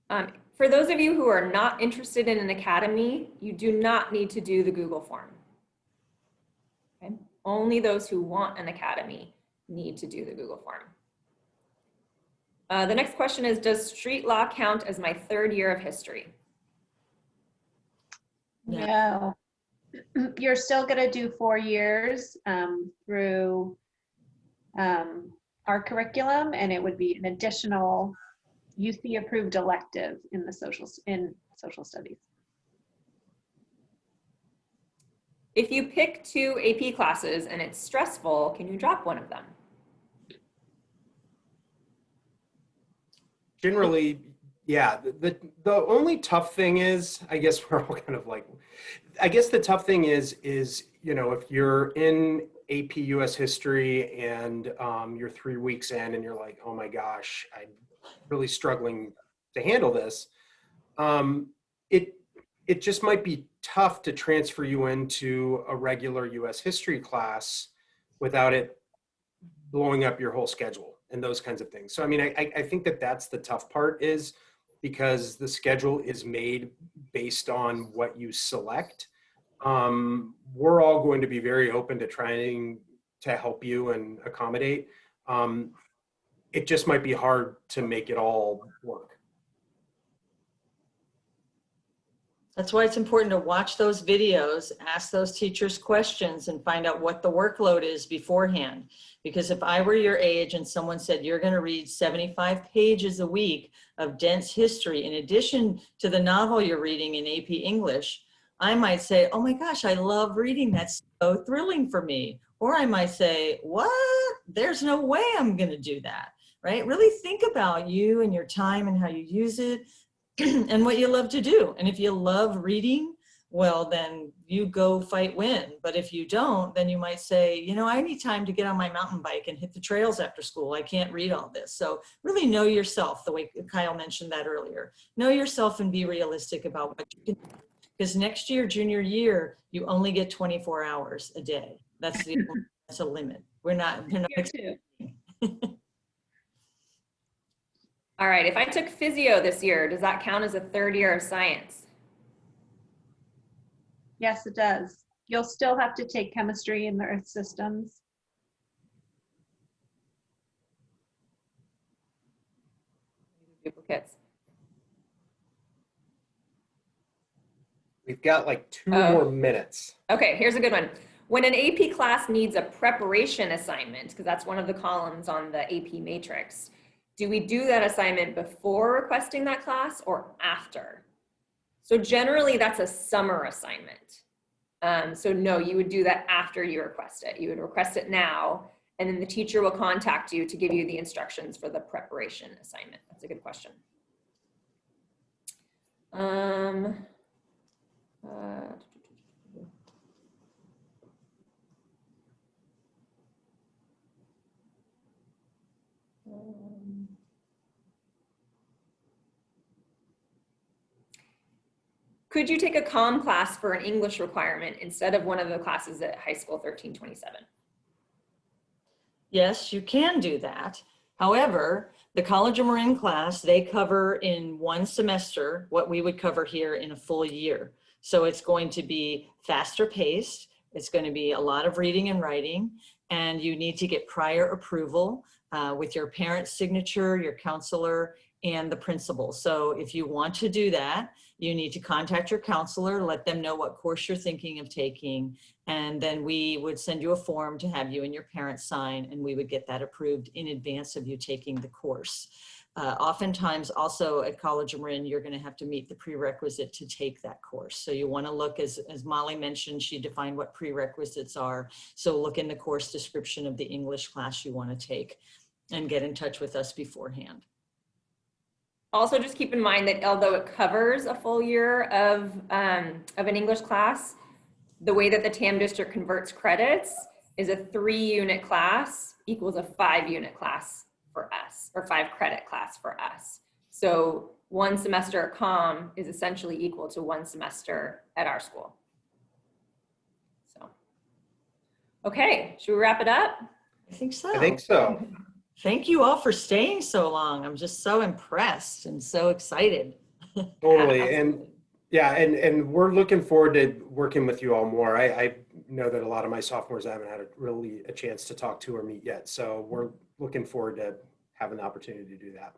about. For those of you who are not interested in an academy, you do not need to do the Google form. Okay? Only those who want an academy need to do the Google form. The next question is, does street law count as my 3rd year of history? No. You're still going to do 4 years through our curriculum, and it would be an additional UC approved elective in the social studies. If you pick 2 AP classes and it's stressful, can you drop one of them? Generally, yeah. The only tough thing is, I guess we're all kind of like, I guess the tough thing is, you know, if you're in AP US history and you're 3 weeks in and you're like, oh my gosh, I'm really struggling to handle this. It just might be tough to transfer you into a regular US history class without it blowing up your whole schedule and those kinds of things. So, I mean, I think that's the tough part, is because the schedule is made based on what you select. We're all going to be very open to trying to help you and accommodate. It just might be hard to make it all work. That's why it's important to watch those videos, ask those teachers questions, and find out what the workload is beforehand. Because if I were your age and someone said you're going to read 75 pages a week of dense history in addition to the novel you're reading in AP English, I might say, oh my gosh, I love reading. That's so thrilling for me. Or I might say, what? There's no way I'm going to do that, right? Really think about you and your time and how you use it. And what you love to do. And if you love reading, well, then you go fight win. But if you don't, then you might say, you know, I need time to get on my mountain bike and hit the trails after school. I can't read all this. So really know yourself, the way Kyle mentioned that earlier. Know yourself and be realistic about what you can do. Because next year, junior year, you only get 24 hours a day. That's a limit. We're not All right, if I took physio this year, does that count as a third year of science? Yes, it does. You'll still have to take chemistry in the earth systems. Duplicates. We've got like 2 more minutes. Okay, here's a good one. When an AP class needs a preparation assignment, because that's one of the columns on the AP matrix, do we do that assignment before requesting that class or after? So generally that's a summer assignment. So no, you would do that after you request it. You would request it now, and then the teacher will contact you to give you the instructions for the preparation assignment. That's a good question. Could you take a comm class for an English requirement instead of one of the classes at High School 1327? Yes, you can do that. However, the College of Marin class, they cover in one semester what we would cover here in a full year. So it's going to be faster paced. It's going to be a lot of reading and writing, and you need to get prior approval with your parent's signature, your counselor, and the principal. So if you want to do that, you need to contact your counselor, let them know what course you're thinking of taking, and then we would send you a form to have you and your parents sign, and we would get that approved in advance of you taking the course. Oftentimes also at College of Marin, you're going to have to meet the prerequisite to take that course. So you want to look, as Molly mentioned, she defined what prerequisites are. So look in the course description of the English class you want to take and get in touch with us beforehand. Also, just keep in mind that although it covers a full year of an English class, the way that the TAM district converts credits is a 3-unit class equals a 5-unit class for us, or 5-credit class for us. So 1 semester at comm is essentially equal to 1 semester at our school. So, okay, should we wrap it up? I think so. I think so. Thank you all for staying so long. I'm just so impressed and so excited. Totally. And yeah, and we're looking forward to working with you all more. I know that a lot of my sophomores I haven't had a chance to talk to or meet yet. So we're looking forward to having the opportunity to do that.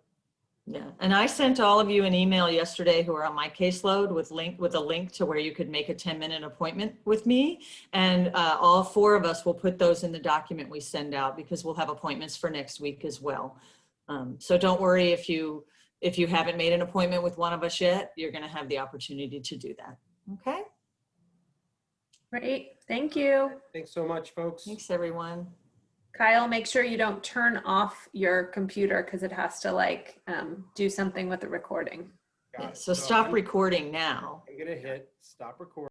Yeah, and I sent all of you an email yesterday who are on my caseload with a link to where you could make a 10-minute appointment with me. And all 4 of us will put those in the document we send out, because we'll have appointments for next week as well. So don't worry if you haven't made an appointment with one of us yet, you're going to have the opportunity to do that. Okay? Great, thank you. Thanks so much, folks. Thanks, everyone. Kyle, make sure you don't turn off your computer because it has to like do something with the recording. Yeah, so stop recording now. I'm going to hit stop recording.